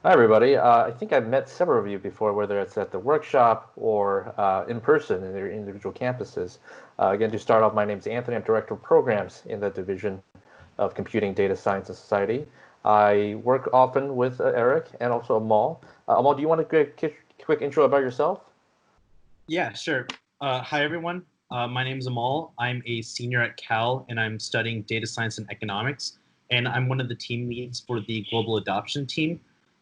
Hi, everybody. I think I've met several of you before, whether it's at the workshop or in person in their individual campuses. Again, to start off, my name is Anthony. I'm Director of Programs in the Division of Computing, Data Science, and Society. I work often with Eric and also Amal. Amal, do you want to give a quick intro about yourself? Yeah, sure. Hi, everyone. My name is Amal. I'm a senior at Cal, and I'm studying data science and economics. And I'm one of the team leads for the global adoption team.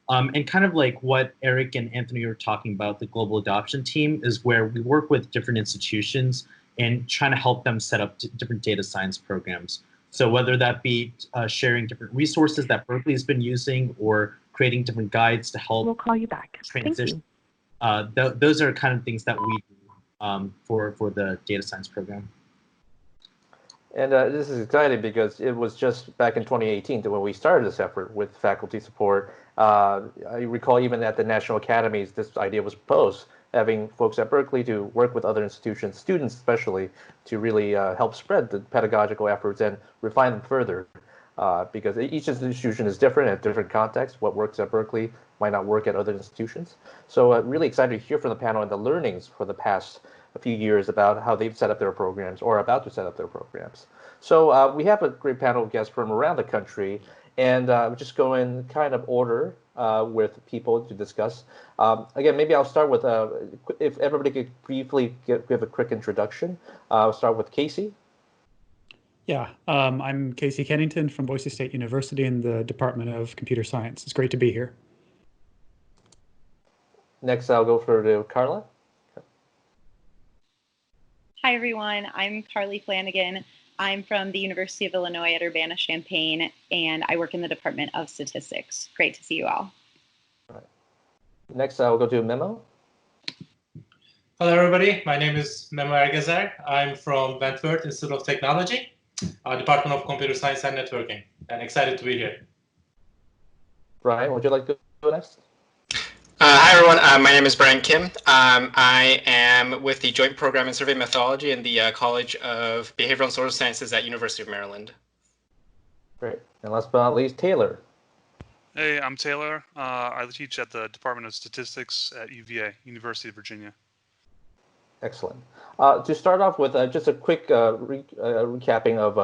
And kind of like what Eric and Anthony were talking about, the global adoption team is where we work with different institutions and trying to help them set up different data science programs. So whether that be sharing different resources that Berkeley has been using or creating different guides to help We'll call you back. transition. Those are kind of things that we do for the data science program. And this is exciting because it was just back in 2018 when we started this effort with faculty support. I recall even at the National Academies, this idea was proposed, having folks at Berkeley to work with other institutions, students especially, to really help spread the pedagogical efforts and refine them further. Because each institution is different at different contexts. What works at Berkeley might not work at other institutions. So really excited to hear from the panel and the learnings for the past a few years about how they've set up their programs or about to set up their programs. So we have a great panel of guests from around the country, and we'll just go in kind of order with people to discuss. Again, maybe I'll start with, if everybody could briefly give a quick introduction. I'll start with Casey. Yeah, I'm Casey Kennington from Boise State University in the Department of Computer Science. It's great to be here. Next, I'll go to Karle. Hi, everyone. I'm Karle Flanagan. I'm from the University of Illinois at Urbana-Champaign, and I work in the Department of Statistics. Great to see you all. All right. Next, I'll go to Memo. Hello, everybody. My name is Memo Ergezer. I'm from Wentworth Institute of Technology, Department of Computer Science and Networking, and excited to be here. Brian, would you like to go next? Hi, everyone. My name is Brian Kim. I am with the Joint Program in Survey Methodology in the College of Behavioral and Social Sciences at University of Maryland. Great. And last but not least, Taylor. Hey, I'm Taylor. I teach at the Department of Statistics at UVA, University of Virginia. Excellent. To start off with just a quick recapping of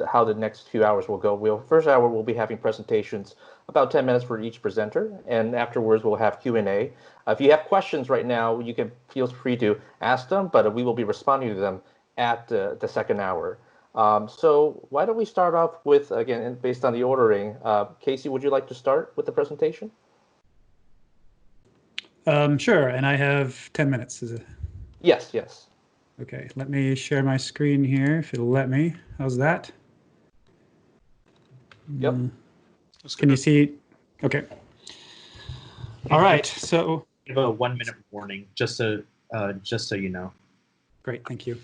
how the next few hours will go. First hour, we'll be having presentations, about 10 minutes for each presenter, and afterwards we'll have Q&A. If you have questions right now, you can feel free to ask them, but we will be responding to them at the second hour. So why don't we start off with, again, based on the ordering, Casey, would you like to start with the presentation? Sure, and I have 10 minutes. Is it? Yes, yes. Okay, let me share my screen here, if it'll let me. How's that? Yep. Can you see? Okay. All right, so. Give a 1 minute warning, just so you know. Great, thank you.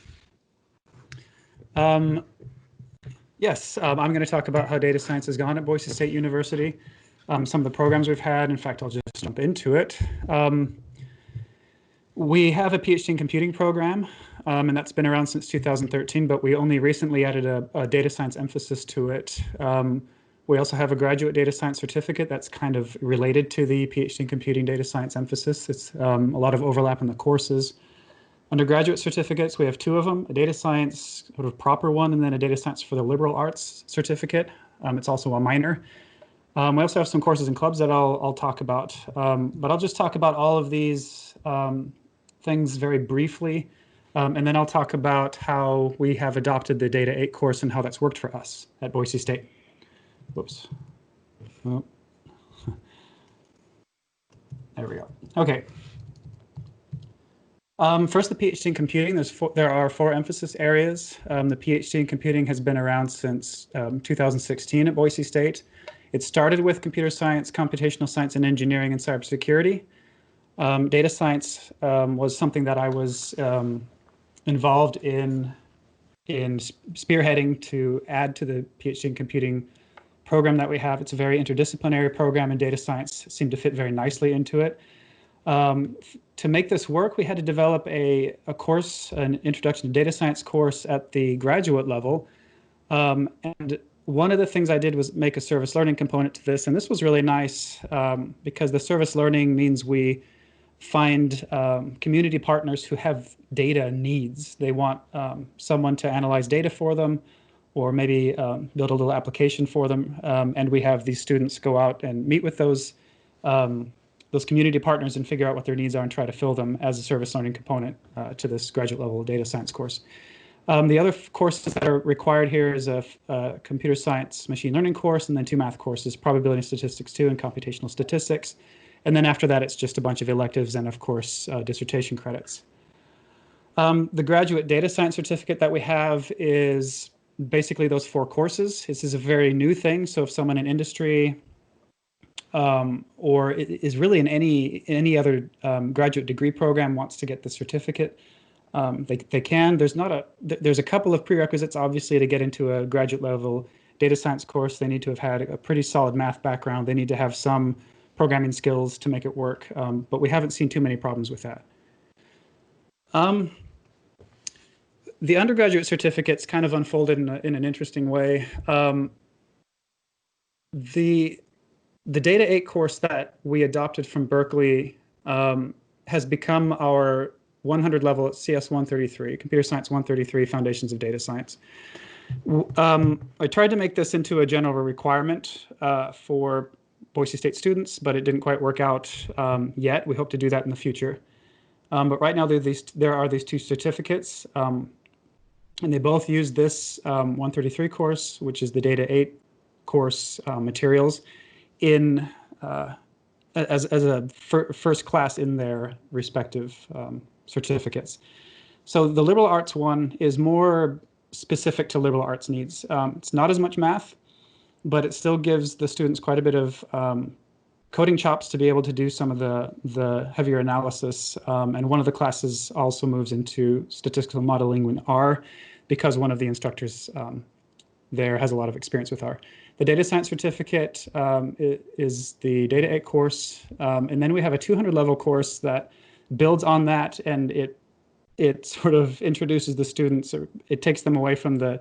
Yes, I'm going to talk about how data science has gone at Boise State University, some of the programs we've had. In fact, I'll just jump into it. We have a PhD in computing program, and that's been around since 2013, but we only recently added a data science emphasis to it. We also have a graduate data science certificate that's kind of related to the PhD in computing data science emphasis. It's a lot of overlap in the courses. Undergraduate certificates, we have two of them, a data science sort of proper one, and then a data science for the liberal arts certificate. It's also a minor. We also have some courses and clubs that I'll talk about, but I'll just talk about all of these things very briefly, and then I'll talk about how we have adopted the Data 8 course and how that's worked for us at Boise State. Whoops. Oh. There we go. Okay. First, the PhD in computing. There are four emphasis areas. The PhD in computing has been around since 2016 at Boise State. It started with computer science, computational science, and engineering and cybersecurity. Data science was something that I was involved in spearheading to add to the PhD in computing program that we have. It's a very interdisciplinary program, and data science seemed to fit very nicely into it. To make this work, we had to develop a course, an introduction to data science course at the graduate level. And one of the things I did was make a service learning component to this, and this was really nice because the service learning means we find community partners who have data needs. They want someone to analyze data for them, or maybe build a little application for them. And we have these students go out and meet with those community partners and figure out what their needs are and try to fill them as a service learning component to this graduate level data science course. The other courses that are required here is a computer science machine learning course, and then 2 math courses, probability and statistics 2 and computational statistics. And then after that, it's just a bunch of electives and, of course, dissertation credits. The graduate data science certificate that we have is basically those 4 courses. This is a very new thing. So if someone in industry or is really in any other graduate degree program wants to get the certificate, they can. There's a couple of prerequisites, obviously, to get into a graduate level data science course. They need to have had a pretty solid math background. They need to have some programming skills to make it work, but we haven't seen too many problems with that. The undergraduate certificates kind of unfolded in an interesting way. The Data 8 course that we adopted from Berkeley has become our 100 level at CS 133, Computer Science 133, Foundations of Data Science. I tried to make this into a general requirement for Boise State students, but it didn't quite work out yet. We hope to do that in the future. But right now there are these 2 certificates, and they both use this 133 course, which is the Data 8 course materials, in as a first class in their respective certificates. So the liberal arts one is more specific to liberal arts needs. It's not as much math, but it still gives the students quite a bit of coding chops to be able to do some of the heavier analysis. And one of the classes also moves into statistical modeling in R, because one of the instructors there has a lot of experience with R. The data science certificate is the Data 8 course. And then we have a 200 level course that builds on that, and it sort of introduces the students, or it takes them away from the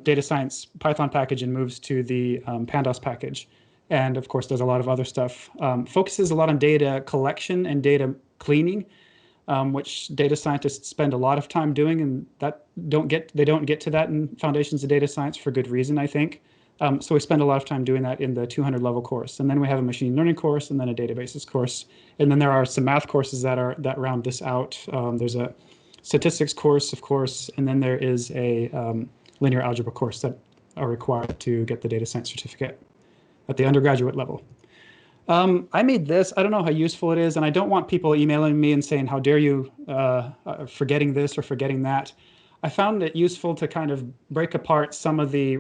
data science Python package and moves to the Pandas package. And of course, does a lot of other stuff. Focuses a lot on data collection and data cleaning, which data scientists spend a lot of time doing, and that they don't get to that in Foundations of Data Science for good reason, I think. So we spend a lot of time doing that in the 200 level course. And then we have a machine learning course, and then a databases course. And then there are some math courses that round this out. There's a statistics course, of course, and then there is a linear algebra course that are required to get the data science certificate at the undergraduate level. I made this. I don't know how useful it is, and I don't want people emailing me and saying, how dare you forgetting this or forgetting that. I found it useful to kind of break apart some of the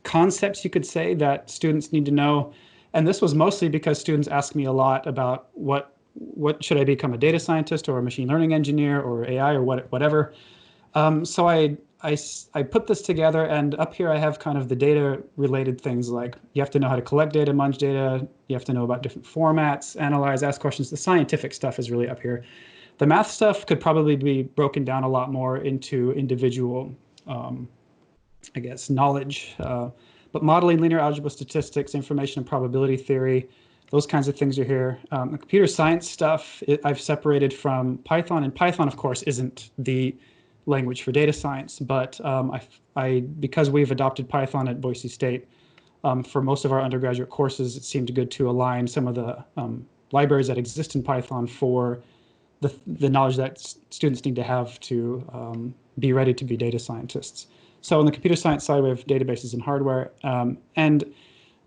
concepts, you could say, that students need to know. And this was mostly because students asked me a lot about what should I become, a data scientist or a machine learning engineer or AI or whatever. So I put this together, and up here I have kind of the data related things, like you have to know how to collect data, munge data, you have to know about different formats, analyze, ask questions. The scientific stuff is really up here. The math stuff could probably be broken down a lot more into individual I guess, knowledge. But modeling, linear algebra, statistics, information and probability theory, those kinds of things are here. The computer science stuff, I've separated from Python, and Python, of course, isn't the language for data science, but because we've adopted Python at Boise State, for most of our undergraduate courses, it seemed good to align some of the libraries that exist in Python for the knowledge that students need to have to be ready to be data scientists. So on the computer science side, we have databases and hardware, and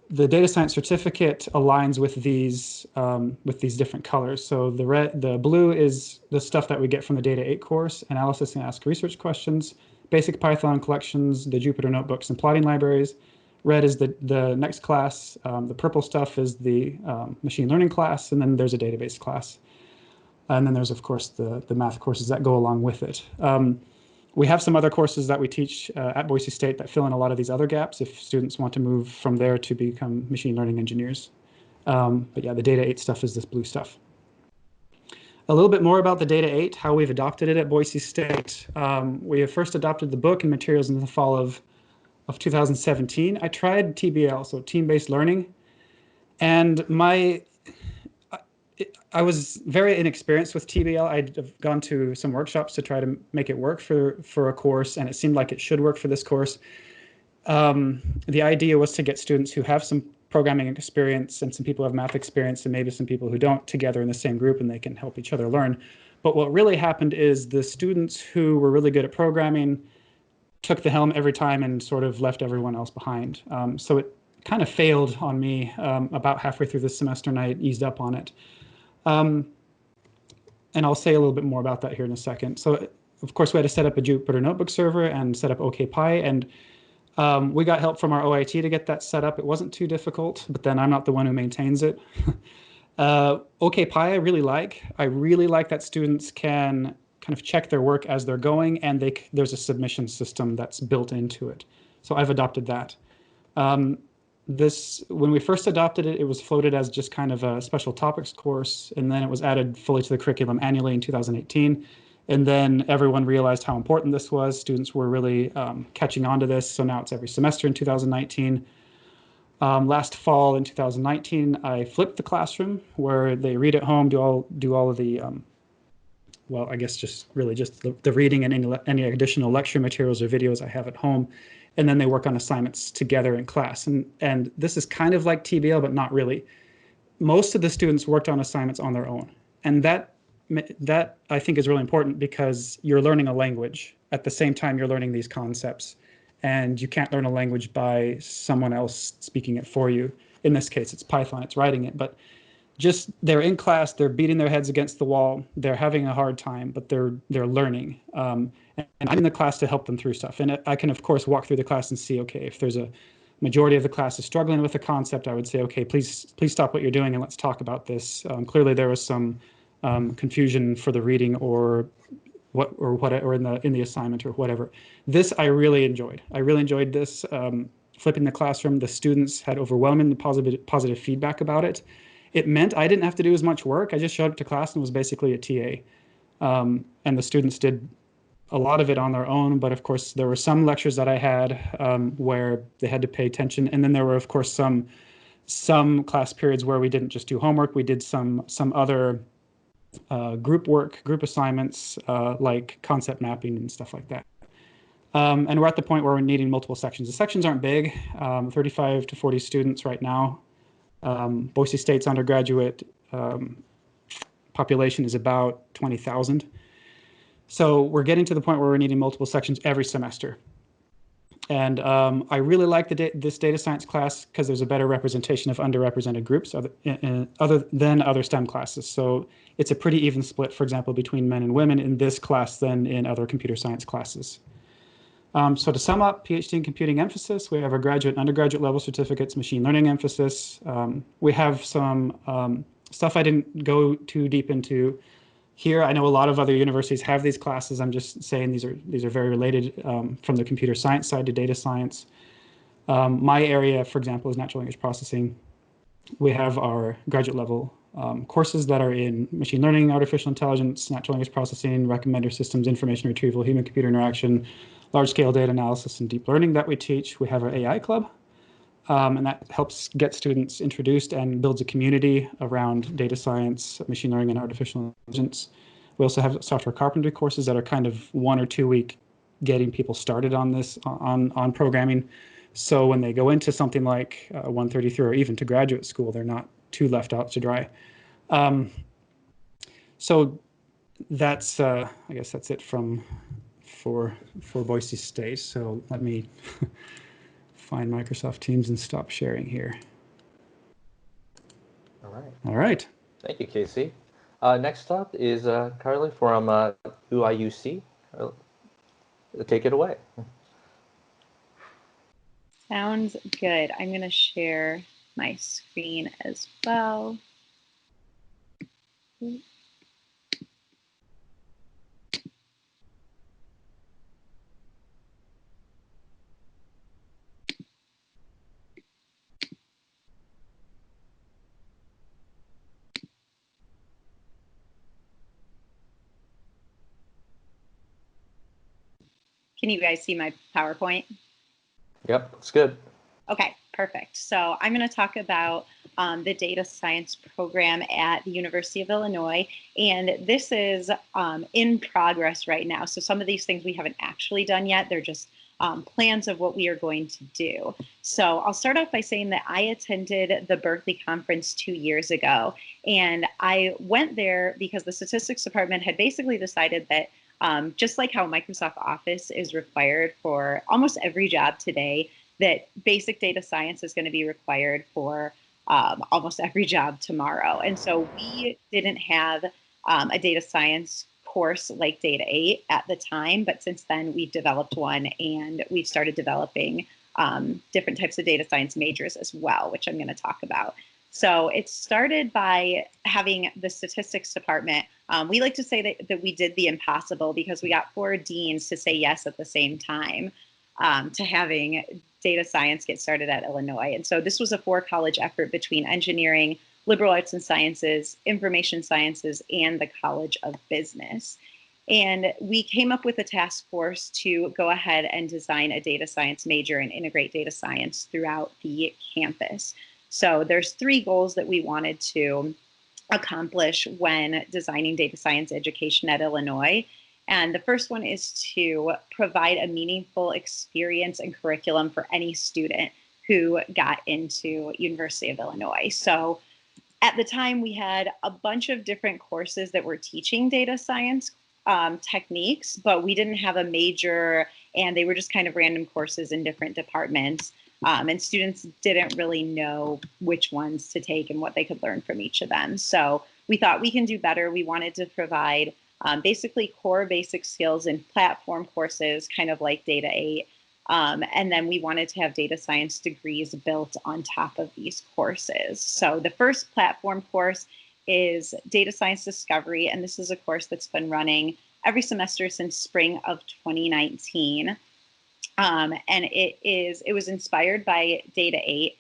the data science certificate aligns with these different colors. So the blue is the stuff that we get from the Data 8 course: analysis and ask research questions, basic Python collections, the Jupyter notebooks and plotting libraries. Red is the next class. The purple stuff is the machine learning class, and then there's a database class. And then there's, of course, the math courses that go along with it. We have some other courses that we teach at Boise State that fill in a lot of these other gaps if students want to move from there to become machine learning engineers. But yeah, the Data 8 stuff is this blue stuff. A little bit more about the Data 8, how we've adopted it at Boise State. We have first adopted the book and materials in the fall of of 2017, I tried TBL, so team-based learning, and I was very inexperienced with TBL. I'd gone to some workshops to try to make it work for a course, and it seemed like it should work for this course. The idea was to get students who have some programming experience and some people who have math experience and maybe some people who don't together in the same group, and they can help each other learn. But what really happened is the students who were really good at programming took the helm every time and sort of left everyone else behind. So it kind of failed on me about halfway through the semester, and I eased up on it. And I'll say a little bit more about that here in a second. So, of course, we had to set up a Jupyter Notebook server and set up OKPy, and we got help from our OIT to get that set up. It wasn't too difficult, but then I'm not the one who maintains it. OKPy I really like. I really like that students can kind of check their work as they're going, and there's a submission system that's built into it. So I've adopted that. When we first adopted it, it was floated as just kind of a special topics course, and then it was added fully to the curriculum annually in 2018. And then everyone realized how important this was. Students were really catching on to this, so now it's every semester in 2019. Last fall in 2019, I flipped the classroom where they read at home, do all of the, well, I guess just the reading and any additional lecture materials or videos I have at home. And then they work on assignments together in class. And this is kind of like TBL, but not really. Most of the students worked on assignments on their own. And that I think is really important because you're learning a language. At the same time, you're learning these concepts. And you can't learn a language by someone else speaking it for you. In this case, it's Python, it's writing it. But just they're in class, they're beating their heads against the wall, they're having a hard time, but they're learning. And I'm in the class to help them through stuff. And I can, of course, walk through the class and see, okay, if there's a majority of the class is struggling with a concept, I would say, okay, please stop what you're doing and let's talk about this. Clearly, there was some confusion for the reading or in the assignment or whatever. This I really enjoyed. I really enjoyed this. Flipping the classroom, the students had overwhelming positive feedback about it. It meant I didn't have to do as much work. I just showed up to class and was basically a TA. And the students did a lot of it on their own, but of course there were some lectures that I had where they had to pay attention, and then there were of course some class periods where we didn't just do homework. We did some other group work, group assignments like concept mapping and stuff like that. And we're at the point where we're needing multiple sections. The sections aren't big, 35 to 40 students right now. Boise State's undergraduate population is about 20,000. So we're getting to the point where we're needing multiple sections every semester. And I really like this data science class because there's a better representation of underrepresented groups other than other STEM classes. So it's a pretty even split, for example, between men and women in this class than in other computer science classes. So to sum up, PhD in computing emphasis, we have our graduate and undergraduate level certificates, machine learning emphasis. We have some stuff I didn't go too deep into here. I know a lot of other universities have these classes. I'm just saying these are very related from the computer science side to data science. My area, for example, is natural language processing. We have our graduate level courses that are in machine learning, artificial intelligence, natural language processing, recommender systems, information retrieval, human-computer interaction, large-scale data analysis, and deep learning that we teach. We have our AI club, and that helps get students introduced and builds a community around data science, machine learning, and artificial intelligence. We also have software carpentry courses that are kind of 1 or 2 week getting people started on this, on programming. So when they go into something like 133 or even to graduate school, they're not too left out to dry. So that's, I guess that's it for Boise State. So let me find Microsoft Teams and stop sharing here. All right. All right. Thank you, Casey. Next up is Karle from UIUC. Take it away. Sounds good. I'm going to share my screen as well. Can you guys see my PowerPoint? Yep, that's good. Okay, perfect. So I'm going to talk about the data science program at the University of Illinois. And this is in progress right now. So some of these things we haven't actually done yet. They're just plans of what we are going to do. So I'll start off by saying that I attended the Berkeley conference 2 years ago. And I went there because the statistics department had basically decided that just like how Microsoft Office is required for almost every job today, that basic data science is going to be required for almost every job tomorrow. And so we didn't have a data science course like Data 8 at the time, but since then we've developed one and we've started developing different types of data science majors as well, which I'm going to talk about. So it started by having the statistics department. We like to say that we did the impossible because we got 4 deans to say yes at the same time to having data science get started at Illinois. And so this was a 4-college effort between engineering, liberal arts and sciences, information sciences, and the College of Business. And we came up with a task force to go ahead and design a data science major and integrate data science throughout the campus. So there's 3 goals that we wanted to accomplish when designing data science education at Illinois. And the first one is to provide a meaningful experience and curriculum for any student who got into University of Illinois. So at the time, we had a bunch of different courses that were teaching data science techniques, but we didn't have a major, and they were just kind of random courses in different departments. And students didn't really know which ones to take and what they could learn from each of them. So we thought we can do better. We wanted to provide basically core basic skills in platform courses, kind of like Data 8. And then we wanted to have data science degrees built on top of these courses. So the first platform course is Data Science Discovery, and this is a course that's been running every semester since spring of 2019. And it was inspired by Data 8.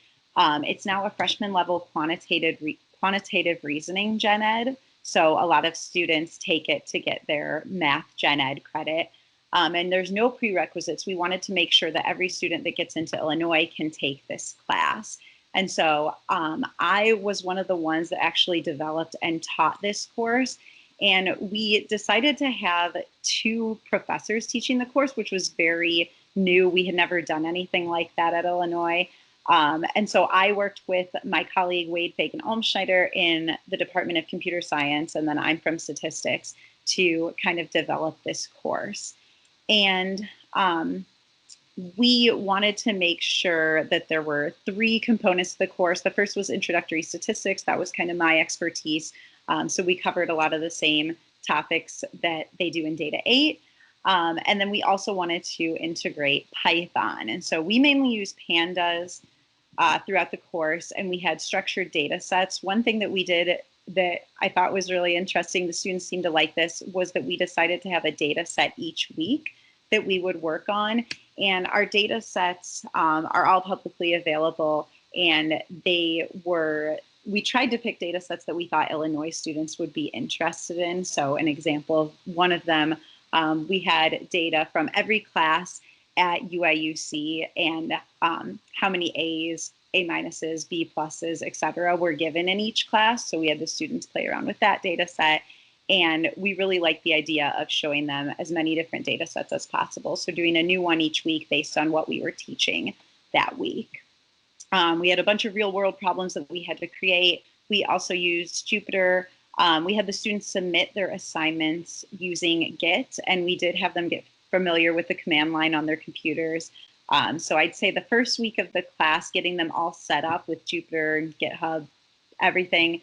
It's now a freshman level quantitative reasoning gen ed. So a lot of students take it to get their math gen ed credit. And there's no prerequisites. We wanted to make sure that every student that gets into Illinois can take this class. And so I was one of the ones that actually developed and taught this course. And we decided to have 2 professors teaching the course, which was very new. We had never done anything like that at Illinois. And so I worked with my colleague, Wade Fagan-Olmschneider, in the Department of Computer Science, and then I'm from statistics, to kind of develop this course. And we wanted to make sure that there were 3 components to the course. The first was introductory statistics. That was kind of my expertise. So we covered a lot of the same topics that they do in Data 8. And then we also wanted to integrate Python. And so we mainly use pandas throughout the course, and we had structured data sets. One thing that we did that I thought was really interesting, the students seemed to like this, was that we decided to have a data set each week that we would work on. And our data sets are all publicly available, and we tried to pick data sets that we thought Illinois students would be interested in. So an example of one of them, we had data from every class at UIUC and how many A's, A minuses, B pluses, et cetera, were given in each class. So we had the students play around with that data set. And we really liked the idea of showing them as many different data sets as possible. So doing a new one each week based on what we were teaching that week. We had a bunch of real world problems that we had to create. We also used Jupyter. We had the students submit their assignments using Git, and we did have them get familiar with the command line on their computers. So I'd say the first week of the class, getting them all set up with Jupyter, GitHub, everything,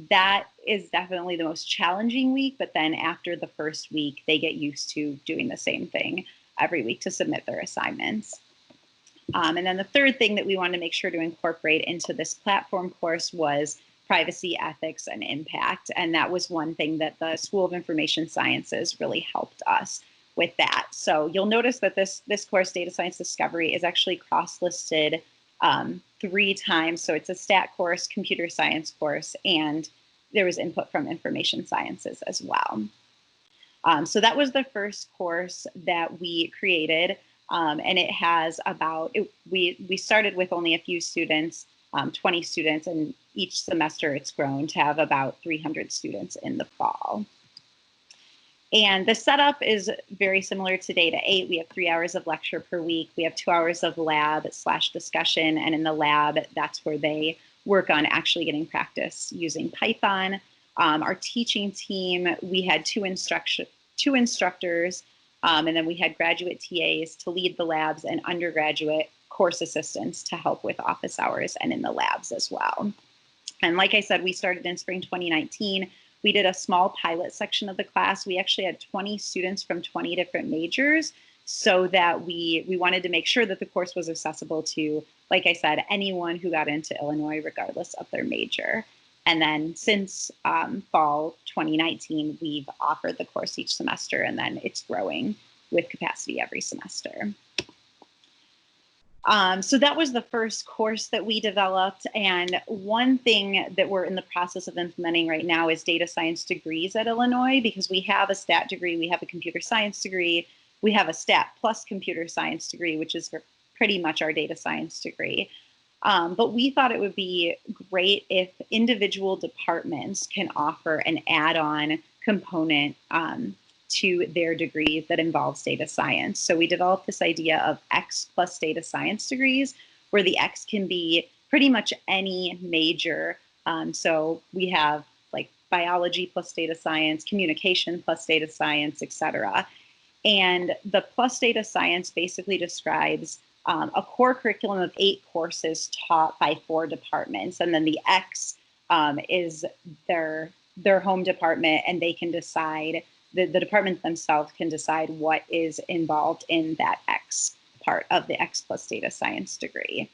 that is definitely the most challenging week. But then after the first week, they get used to doing the same thing every week to submit their assignments. And then the third thing that we wanted to make sure to incorporate into this platform course was privacy, ethics, and impact. And that was one thing that the School of Information Sciences really helped us with that. So you'll notice that this course, Data Science Discovery, is actually cross-listed 3 times. So it's a stat course, computer science course, and there was input from information sciences as well. So that was the first course that we created. And it has about, we started with only a few students, 20 students, and each semester it's grown to have about 300 students in the fall. And the setup is very similar to Data 8. We have 3 hours of lecture per week. We have 2 hours of lab/discussion. And in the lab, that's where they work on actually getting practice using Python. Our teaching team, we had two instructors, and then we had graduate TAs to lead the labs and undergraduate course assistants to help with office hours and in the labs as well. And like I said, we started in spring 2019. We did a small pilot section of the class. We actually had 20 students from 20 different majors, so that we wanted to make sure that the course was accessible to, like I said, anyone who got into Illinois regardless of their major. And then since fall 2019, we've offered the course each semester, and then it's growing with capacity every semester. So that was the first course that we developed. And one thing that we're in the process of implementing right now is data science degrees at Illinois, because we have a stat degree, we have a computer science degree, we have a stat plus computer science degree, which is pretty much our data science degree. But we thought it would be great if individual departments can offer an add-on component to their degree that involves data science. So we developed this idea of X plus data science degrees, where the X can be pretty much any major. So we have like biology plus data science, communication plus data science, etc. And the plus data science basically describes a core curriculum of 8 courses taught by 4 departments. And then the X is their home department, and they can decide, the department themselves can decide what is involved in that X part of the X plus data science degree.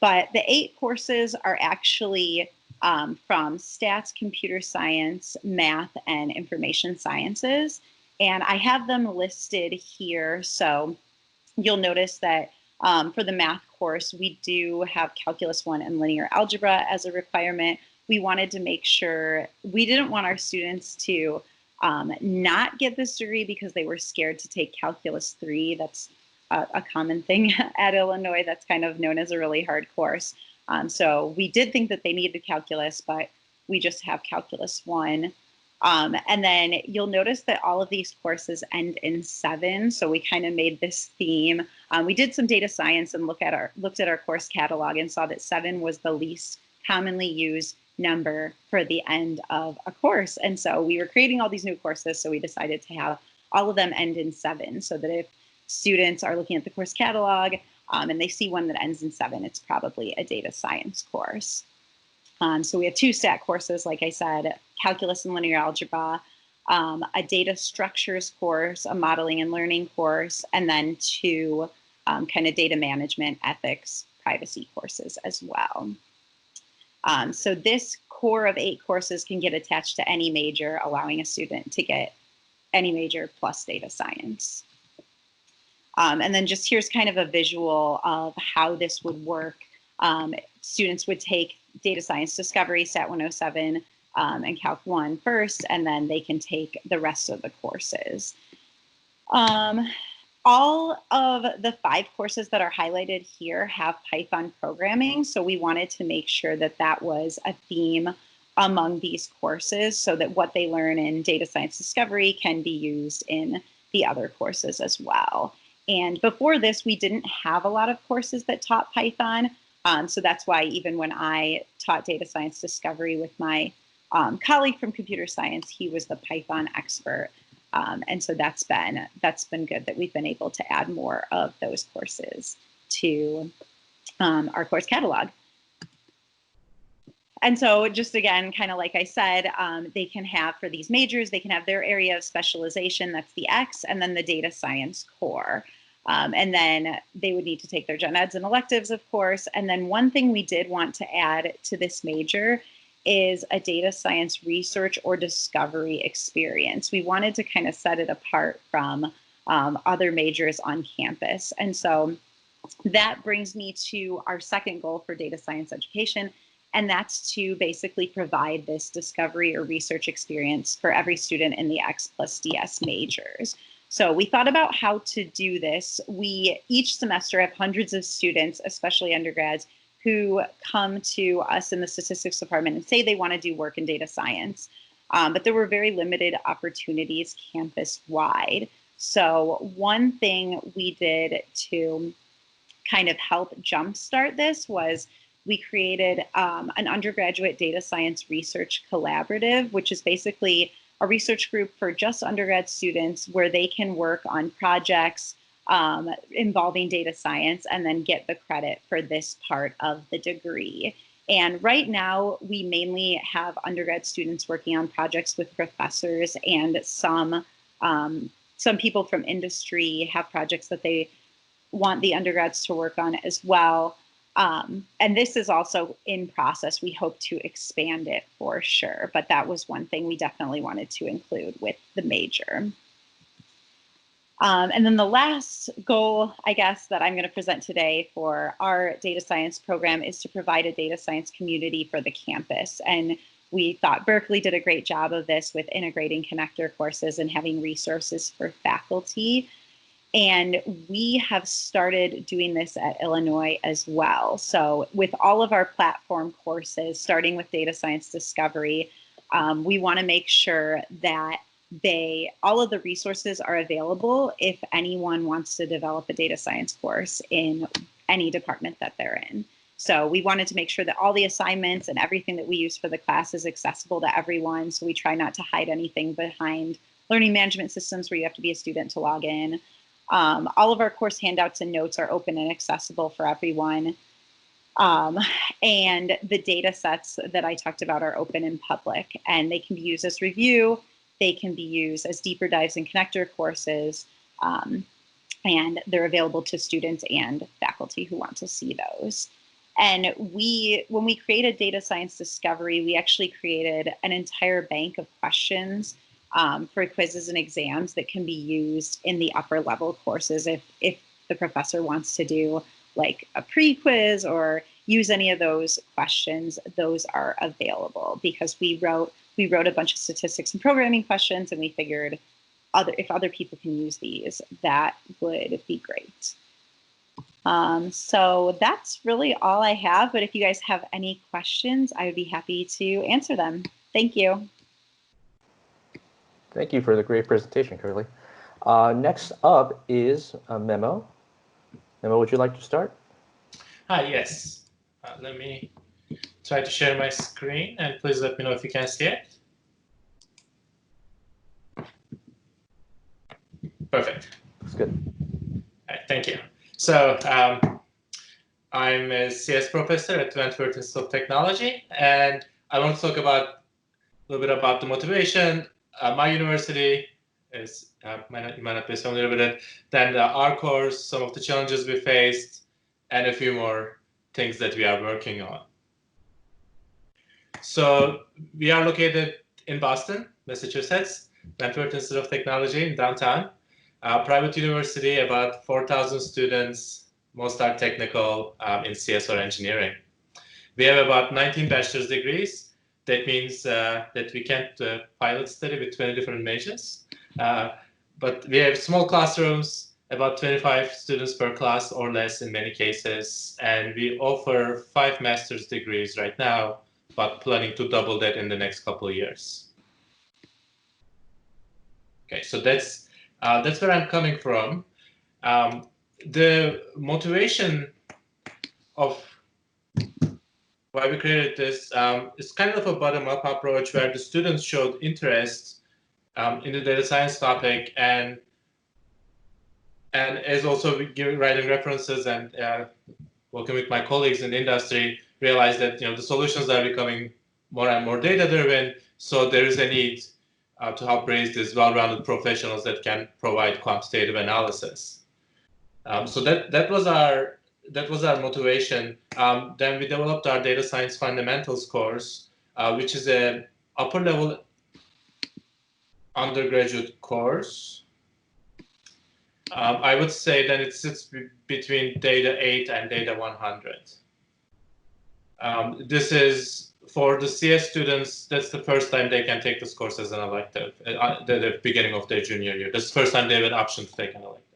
But the 8 courses are actually from stats, computer science, math, and information sciences. And I have them listed here. So you'll notice that for the math course, we do have Calculus 1 and linear algebra as a requirement. We wanted to make sure, we didn't want our students to not get this degree because they were scared to take Calculus 3. That's a common thing at Illinois. That's kind of known as a really hard course. So we did think that they needed calculus, but we just have Calculus 1. And then you'll notice that all of these courses end in 7. So we kind of made this theme. We did some data science and looked at our course catalog and saw that 7 was the least commonly used number for the end of a course. And so we were creating all these new courses. So we decided to have all of them end in 7, so that if students are looking at the course catalog and they see one that ends in 7, it's probably a data science course. So we have 2 stat courses, like I said, calculus and linear algebra, a data structures course, a modeling and learning course, and then 2 kind of data management, ethics, privacy courses as well. So this core of 8 courses can get attached to any major, allowing a student to get any major plus data science. And then just here's kind of a visual of how this would work. Students would take data science discovery, Stat 107, and Calc 1 first, and then they can take the rest of the courses. All of the 5 courses that are highlighted here have Python programming, so we wanted to make sure that that was a theme among these courses, so that what they learn in data science discovery can be used in the other courses as well. And before this, we didn't have a lot of courses that taught Python, so that's why even when I taught data science discovery with my colleague from computer science, he was the Python expert. And so that's been good that we've been able to add more of those courses to our course catalog. And so just again, kind of like I said, they can have, for these majors, they can have their area of specialization, that's the X, and then the data science core. And then they would need to take their gen eds and electives, of course. And then one thing we did want to add to this major is a data science research or discovery experience. We wanted to kind of set it apart from other majors on campus. And so that brings me to our second goal for data science education, and that's to basically provide this discovery or research experience for every student in the X plus DS majors. So we thought about how to do this. We each semester have hundreds of students, especially undergrads, who come to us in the statistics department and say they want to do work in data science. But there were very limited opportunities campus-wide. So one thing we did to kind of help jumpstart this was we created an undergraduate data science research collaborative, which is basically a research group for just undergrad students where they can work on projects involving data science and then get the credit for this part of the degree. And right now, we mainly have undergrad students working on projects with professors, and some people from industry have projects that they want the undergrads to work on as well. And this is also in process. We hope to expand it for sure, but that was one thing we definitely wanted to include with the major. And then the last goal, I guess, that I'm going to present today for our data science program is to provide a data science community for the campus. And we thought Berkeley did a great job of this with integrating connector courses and having resources for faculty. And we have started doing this at Illinois as well. So with all of our platform courses, starting with data science discovery, we want to make sure that all of the resources are available if anyone wants to develop a data science course in any department that they're in. So we wanted to make sure that all the assignments and everything that we use for the class is accessible to everyone. So we try not to hide anything behind learning management systems where you have to be a student to log in. All of our course handouts and notes are open and accessible for everyone. And the data sets that I talked about are open and public, and they can be used as review. They can be used as deeper dives and connector courses, and they're available to students and faculty who want to see those. And when we created data science discovery, we actually created an entire bank of questions for quizzes and exams that can be used in the upper level courses if the professor wants to do like a pre-quiz or use any of those questions. Those are available because we wrote a bunch of statistics and programming questions, and we figured if other people can use these, that would be great. So that's really all I have, but if you guys have any questions, I would be happy to answer them. Thank you. Thank you for the great presentation, Karle. Next up is Memo. Memo, would you like to start? Hi, yes. Let me try to share my screen, and please let me know if you can see it. Perfect. That's good. All right, thank you. So I'm a CS professor at Wentworth Institute of Technology, and I want to talk a little bit about the motivation. My university is, you might not be familiar with it, then our course, some of the challenges we faced, and a few more things that we are working on. So we are located in Boston, Massachusetts, Wentworth Institute of Technology in downtown. Private university, about 4,000 students, most are technical in CS or engineering. We have about 19 bachelor's degrees. That means that we can't pilot study with 20 different majors. But we have small classrooms, about 25 students per class or less in many cases. And we offer 5 master's degrees right now, but planning to double that in the next couple of years. Okay, so that's where I'm coming from. The motivation of why we created this is kind of a bottom-up approach where the students showed interest in the data science topic, and as also writing references and working with my colleagues in the industry, realized that the solutions are becoming more and more data-driven. So there is a need to help raise these well-rounded professionals that can provide quantitative analysis. So that was our motivation. Then we developed our data science fundamentals course, which is an upper level undergraduate course. I would say that it sits between data 8 and data 100. This is for the CS students. That's the first time they can take this course as an elective at the beginning of their junior year. That's the first time they have an option to take an elective.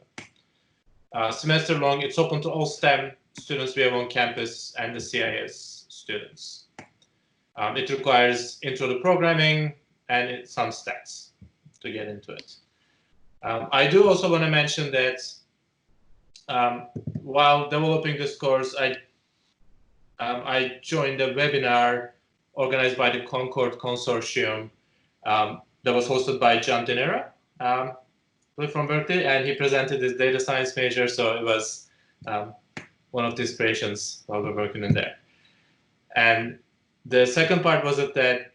Semester long, it's open to all STEM students we have on campus and the CIS students. It requires intro to programming and some stats to get into it. I do also want to mention that while developing this course, I joined a webinar organized by the Concord Consortium that was hosted by John Dinera from Berkeley, and he presented his data science major, so it was one of the inspirations while we're working in there. And the second part was that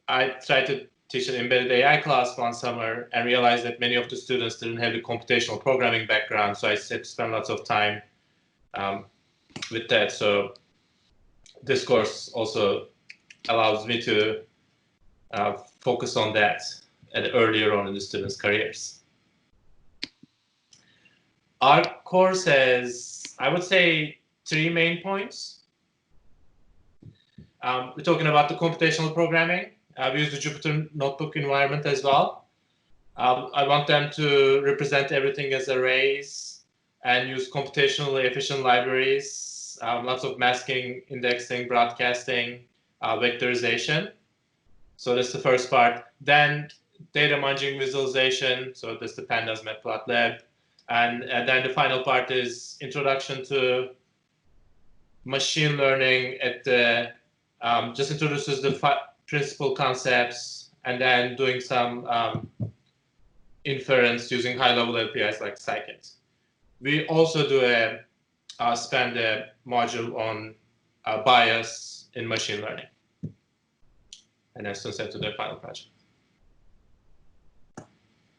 I tried to teach an embedded AI class one summer and realized that many of the students didn't have the computational programming background, so I had to spend lots of time with that. So this course also allows me to focus on that earlier on in the students' careers. Our course has, I would say, 3 main points. We're talking about the computational programming. We use the Jupyter Notebook environment as well. I want them to represent everything as arrays and use computationally efficient libraries, lots of masking, indexing, broadcasting, vectorization. So that's the first part. Then data munging visualization. So that's the Pandas, Matplotlib. And then the final part is introduction to machine learning at the, just introduces the principal concepts and then doing some inference using high-level APIs like scikit. We also do spend a module on bias in machine learning. And that's sent to the final project.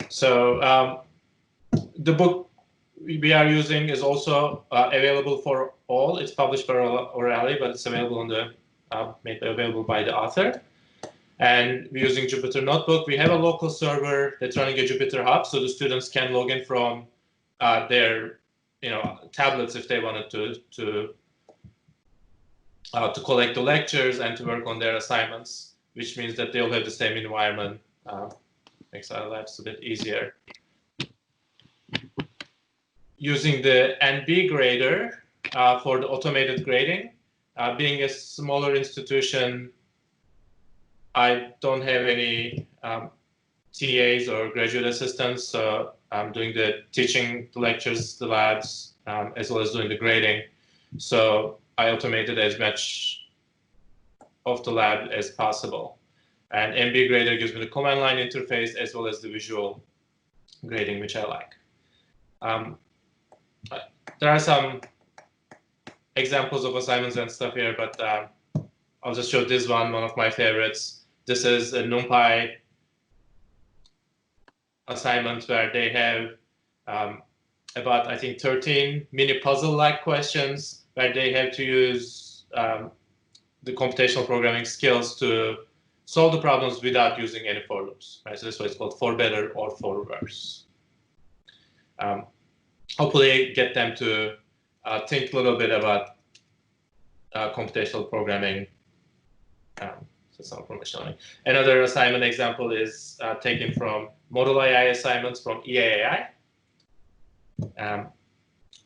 So the book we are using is also available for all. It's published by O'Reilly, but it's available on the made available by the author. And we're using Jupyter Notebook. We have a local server that's running a Jupyter Hub, so the students can log in from their tablets if they wanted to collect the lectures and to work on their assignments, which means that they'll have the same environment. Makes our lives a bit easier. Using the NB grader for the automated grading. Being a smaller institution, I don't have any TAs or graduate assistants, so I'm doing the teaching, the lectures, the labs, as well as doing the grading. So I automated as much of the lab as possible. And NB grader gives me the command line interface as well as the visual grading, which I like. There are some examples of assignments and stuff here, but I'll just show this one of my favorites. This is a NUMPY assignment where they have about, I think, 13 mini puzzle-like questions where they have to use the computational programming skills to solve the problems without using any for loops. Right? So this is what it's called, for better or for worse. Hopefully get them to think a little bit about computational programming. So some information on it. Another assignment example is taken from Model AI assignments from EAAI,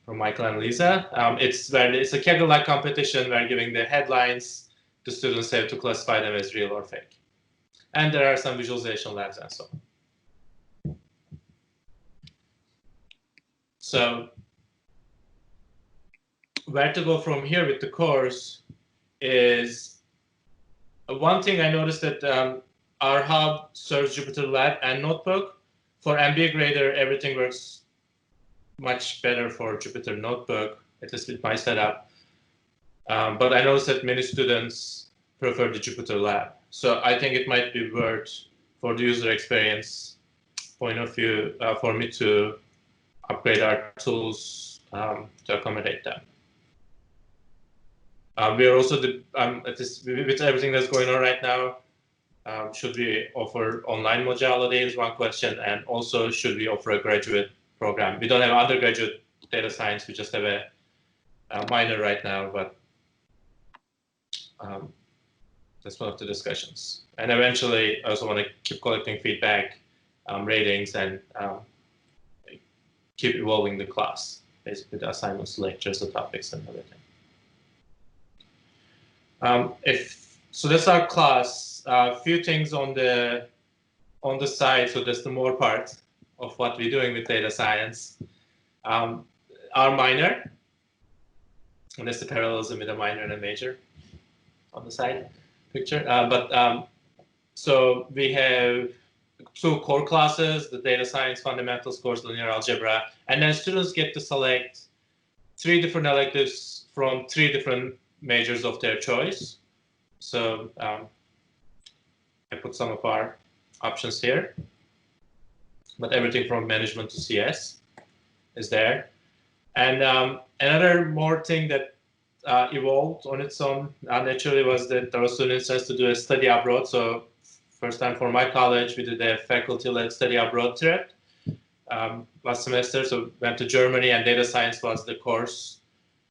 from Michael and Lisa. It's a Kaggle-like competition where giving the headlines, the students have to classify them as real or fake. And there are some visualization labs and so on. So where to go from here with the course is one thing I noticed that our hub serves Jupyter Lab and Notebook. For MBA grader, everything works much better for Jupyter Notebook, at least with my setup. But I noticed that many students prefer the Jupyter Lab. So I think it might be worth, for the user experience point of view, for me to upgrade our tools to accommodate them. We are also, with everything that's going on right now, should we offer online modality is one question, and also should we offer a graduate program? We don't have undergraduate data science, we just have a minor right now, but that's one of the discussions. And eventually, I also want to keep collecting feedback, ratings, and keep evolving the class, basically the assignments, lectures, the topics, and everything. So that's our class. A few things on the side. So that's the more part of what we're doing with data science. Our minor, and that's the parallelism with a minor and a major on the side picture. So we have 2 core classes, the data science fundamentals course, linear algebra, and then students get to select 3 different electives from 3 different majors of their choice. So I put some of our options here, but everything from management to CS is there. And another more thing that evolved on its own naturally was that there were students asked to do a study abroad. So first time for my college, we did a faculty-led study abroad trip last semester. So went to Germany, and data science was the course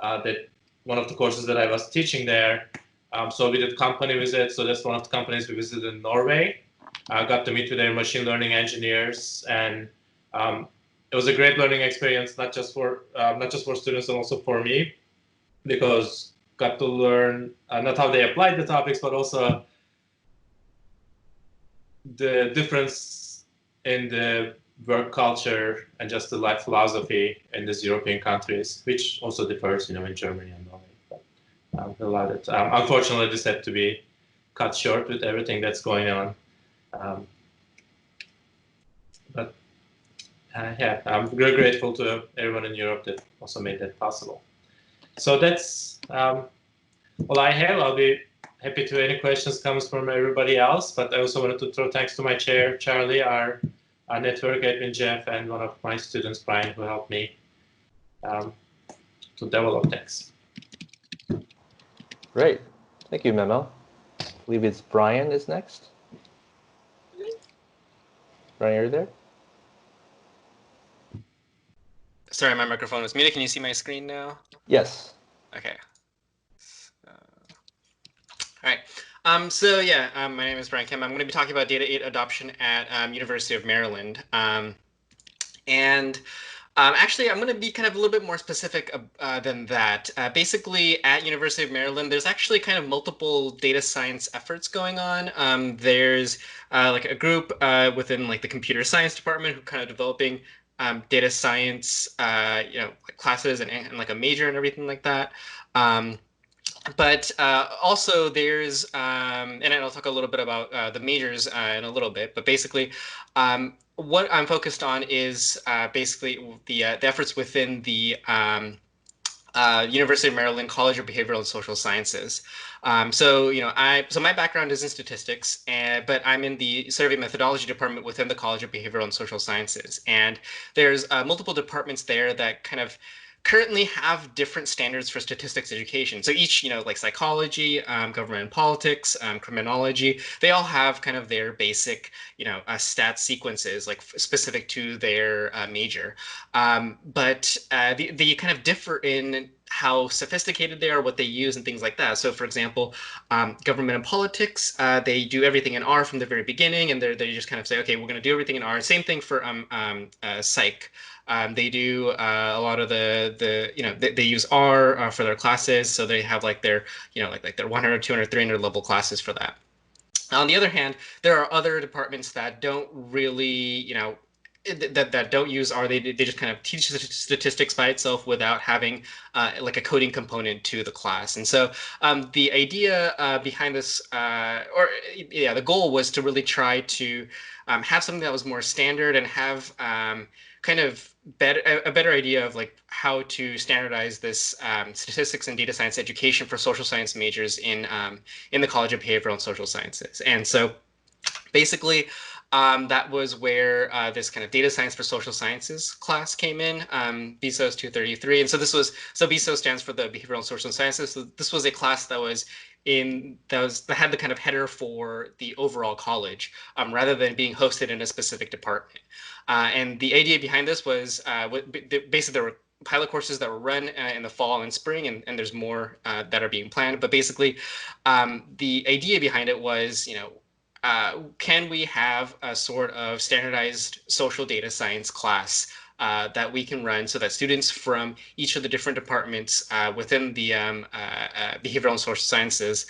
that one of the courses that I was teaching there. So we did company visits. So that's one of the companies we visited in Norway. I got to meet with their machine learning engineers, and it was a great learning experience, not just for students and also for me, because got to learn not how they applied the topics, but also the difference in the work culture and just the life philosophy in these European countries, which also differs, in Germany and Norway. But a lot of it. Unfortunately, this had to be cut short with everything that's going on. Yeah, I'm very grateful to everyone in Europe that also made that possible. So that's all I have. I'll be happy to any questions comes from everybody else, but I also wanted to throw thanks to my chair, Charlie, our network admin, Jeff, and one of my students, Brian, who helped me to develop things. Great. Thank you, Memo. I believe it's Brian is next. Brian, are you there? Sorry, my microphone was muted. Can you see my screen now? Yes. Okay. All right. So yeah, my name is Brian Kim. I'm going to be talking about Data 8 adoption at University of Maryland. Actually, I'm going to be kind of a little bit more specific than that. Basically, at University of Maryland, there's actually kind of multiple data science efforts going on. There's like a group within like the computer science department who kind of developing data science, like classes and like a major and everything like that. But also there's, and I'll talk a little bit about the majors in a little bit, but basically what I'm focused on is basically the efforts within the University of Maryland College of Behavioral and Social Sciences. So my background is in statistics, but I'm in the survey methodology department within the College of Behavioral and Social Sciences. And there's multiple departments there that kind of currently have different standards for statistics education. So each, like psychology, government and politics, criminology, they all have kind of their basic, stat sequences like specific to their major. But they kind of differ in how sophisticated they are, what they use, and things like that. So, for example, government and politics, they do everything in R from the very beginning, and they just kind of say, okay, we're going to do everything in R. Same thing for psych. They do a lot of they use R for their classes, so they have like their like their 100, 200, 300 level classes for that. On the other hand, there are other departments that don't really that don't use R. They just kind of teach statistics by itself without having like a coding component to the class. And so the idea behind this, the goal was to really try to have something that was more standard and have kind of a better idea of like how to standardize this statistics and data science education for social science majors in the College of Behavioral and Social Sciences. And so basically that was where this kind of data science for social sciences class came in, BSOS 233. And so BSOS stands for the Behavioral and Social Sciences. So this was a class that had the kind of header for the overall college rather than being hosted in a specific department. And the idea behind this was basically there were pilot courses that were run in the fall and spring, and there's more that are being planned. But basically, the idea behind it was, can we have a sort of standardized social data science class that we can run so that students from each of the different departments within the behavioral and social sciences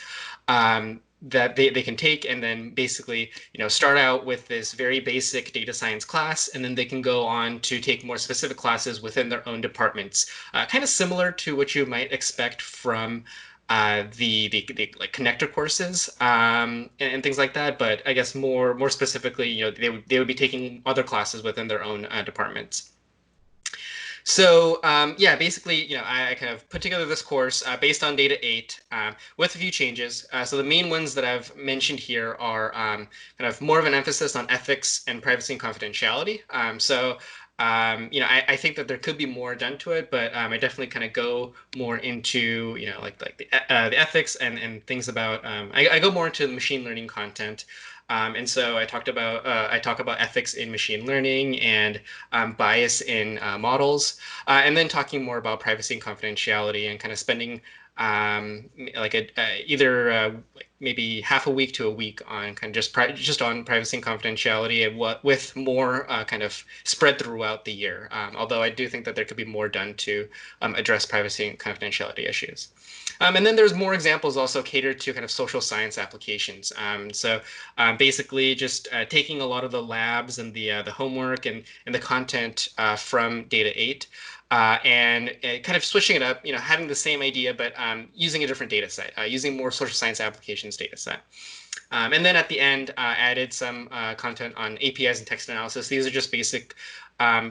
that they can take, and then basically, start out with this very basic data science class, and then they can go on to take more specific classes within their own departments, kind of similar to what you might expect from the like connector courses and things like that. But I guess more specifically, they would be taking other classes within their own departments. So yeah, basically, I kind of put together this course based on Data 8 with a few changes. So the main ones that I've mentioned here are kind of more of an emphasis on ethics and privacy and confidentiality. I think that there could be more done to it, but I definitely kind of go more into, like the ethics and things about, I go more into the machine learning content. And so I talk about ethics in machine learning and bias in models, and then talking more about privacy and confidentiality, and kind of spending like either maybe half a week to a week on kind of just on privacy and confidentiality, and with more kind of spread throughout the year. Although I do think that there could be more done to address privacy and confidentiality issues. And then there's more examples also catered to kind of social science applications. Basically just taking a lot of the labs and the homework and the content from Data 8 and kind of switching it up, having the same idea, but using a different data set, using more social science applications data set. And then at the end, added some content on APIs and text analysis. These are just basic,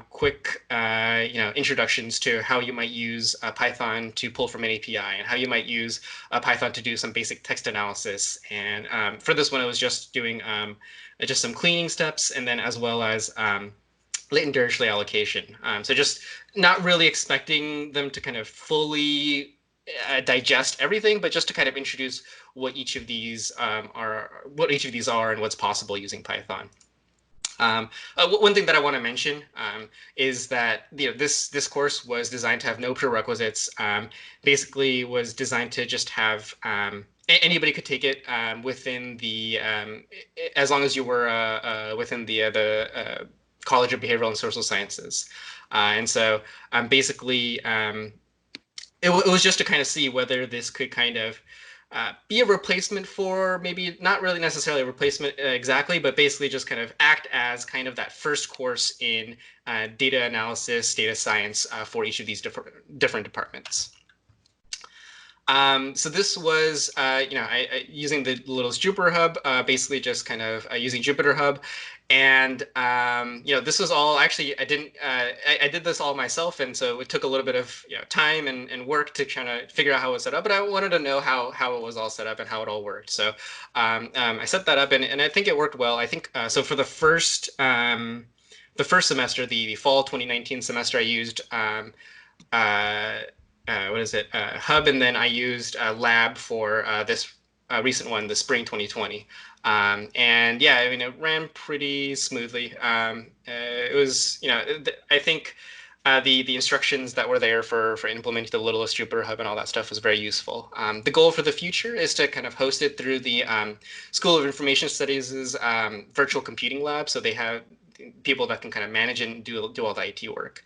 quick, introductions to how you might use Python to pull from an API, and how you might use Python to do some basic text analysis. And for this one, I was just doing just some cleaning steps, and then as well as latent Dirichlet allocation. So just not really expecting them to kind of fully digest everything, but just to kind of introduce what each of these are, and what's possible using Python. One thing that I want to mention is that this course was designed to have no prerequisites. Basically, was designed to just have anybody could take it within the as long as you were within the College of Behavioral and Social Sciences. And so basically, it was just to kind of see whether this could kind of be a replacement for, maybe not really necessarily a replacement exactly, but basically just kind of act as kind of that first course in data analysis, data science for each of these different departments. So this was, using the Littlest Jupyter Hub, basically just kind of using Jupyter Hub. And, this was all, actually, I did this all myself. And so it took a little bit of time and work to kind of figure out how it was set up. But I wanted to know how it was all set up and how it all worked. So I set that up, and I think it worked well. I think, so for the first semester, the fall 2019 semester, I used Hub, and then I used Lab for this recent one, the spring 2020. And yeah, I mean, it ran pretty smoothly. It was, I think the instructions that were there for implementing the Littlest Jupyter Hub and all that stuff was very useful. The goal for the future is to kind of host it through the School of Information Studies' virtual computing lab, so they have people that can kind of manage and do all the IT work.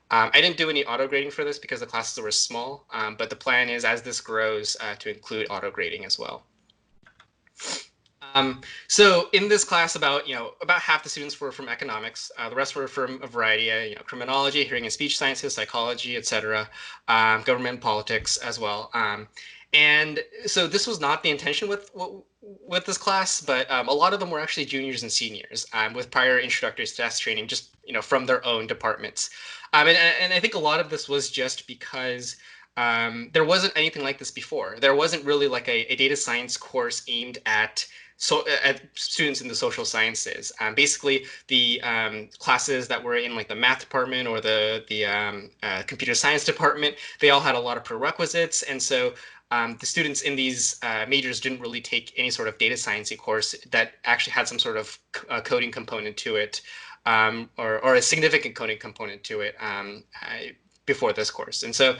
I didn't do any auto grading for this because the classes were small, but the plan is, as this grows, to include auto grading as well. So in this class, about half the students were from economics. The rest were from a variety, criminology, hearing and speech sciences, psychology, etc., government, politics as well. And so this was not the intention with this class, but a lot of them were actually juniors and seniors with prior introductory stats training, just from their own departments. And I think a lot of this was just because there wasn't anything like this before. There wasn't really like a data science course aimed at students in the social sciences. Basically, the classes that were in like the math department or the computer science department, they all had a lot of prerequisites, and so the students in these majors didn't really take any sort of data sciencey course that actually had some sort of coding component to it, or a significant coding component to it. before this course. And so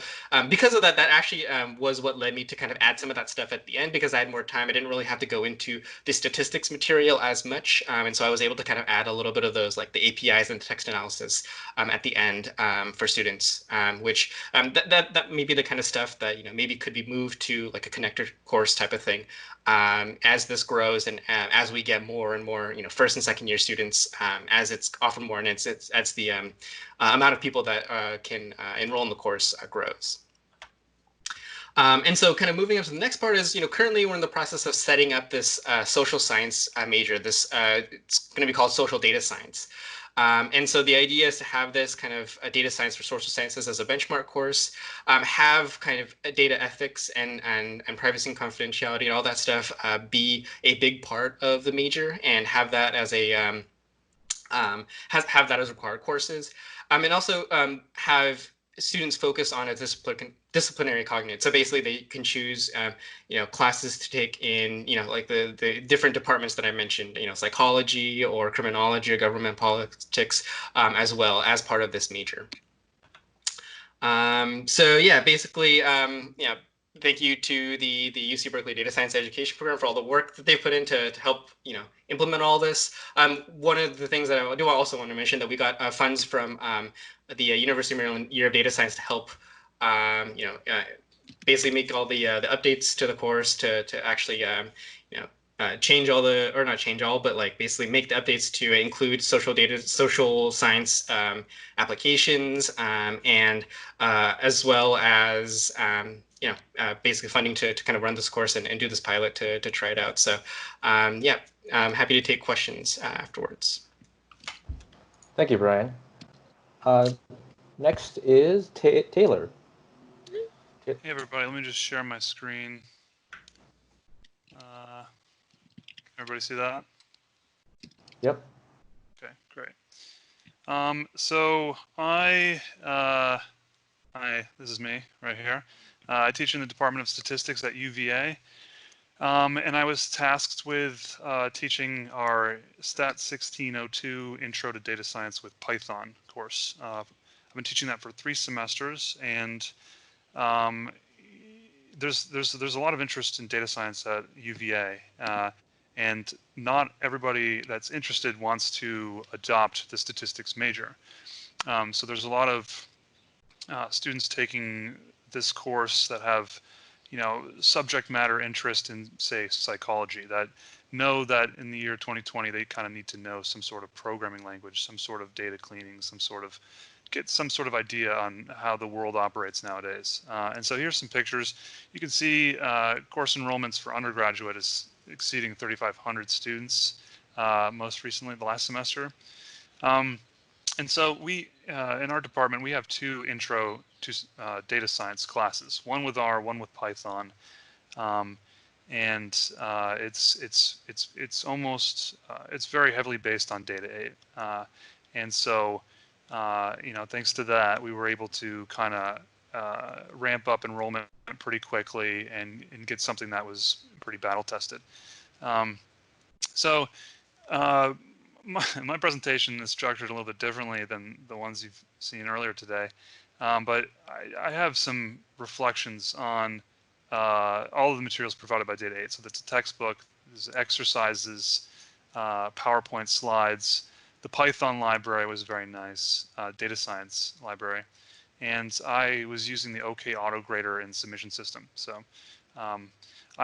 because of that, that actually was what led me to kind of add some of that stuff at the end, because I had more time. I didn't really have to go into the statistics material as much. And so I was able to kind of add a little bit of those, like the APIs and text analysis at the end for students, which that may be the kind of stuff that, maybe could be moved to like a connector course type of thing as this grows and as we get more and more, first and second year students, as it's offered more and it's as the amount of people that can enroll in the course grows. And so kind of moving up to the next part is, currently we're in the process of setting up this social science major. This it's going to be called social data science. And so the idea is to have this kind of data science for social sciences as a benchmark course, have kind of data ethics and privacy and confidentiality and all that stuff be a big part of the major, and have that as a have that as required courses, and also have students focus on a disciplinary cognitive. So basically they can choose, classes to take in, like the different departments that I mentioned, psychology or criminology or government politics, as well as part of this major. So yeah, basically, thank you to the UC Berkeley Data Science Education Program for all the work that they put in to help, implement all this. One of the things that I do also want to mention that we got funds from the University of Maryland Year of Data Science to help, basically make all the updates to the course to actually, change all the, or not change all, but like basically make the updates to include social science applications, and as well as basically funding to kind of run this course and do this pilot to try it out. So yeah, I'm happy to take questions afterwards. Thank you, Brian. Next is Taylor. Hey everybody, let me just share my screen. Everybody see that? Yep. Okay, great. So this is me right here. I teach in the Department of Statistics at UVA, and I was tasked with teaching our Stat 1602 Intro to Data Science with Python course. I've been teaching that for 3 semesters, and there's a lot of interest in data science at UVA, and not everybody that's interested wants to adopt the statistics major. So there's a lot of students taking this course that have, subject matter interest in, say, psychology, that know that in the year 2020 they kind of need to know some sort of programming language, some sort of data cleaning, get some sort of idea on how the world operates nowadays. And so here's some pictures. You can see course enrollments for undergraduate is exceeding 3,500 students most recently, the last semester. And so we, in our department, we have 2 intro to data science classes, one with R, one with Python. And it's almost, it's very heavily based on data 8. And so, thanks to that, we were able to kind of ramp up enrollment pretty quickly and get something that was pretty battle tested. So my presentation is structured a little bit differently than the ones you've seen earlier today, but I have some reflections on all of the materials provided by Data 8. So that's a textbook, there's exercises, PowerPoint slides. The Python library was very nice, data science library. And I was using the OK Auto Grader and submission system. So I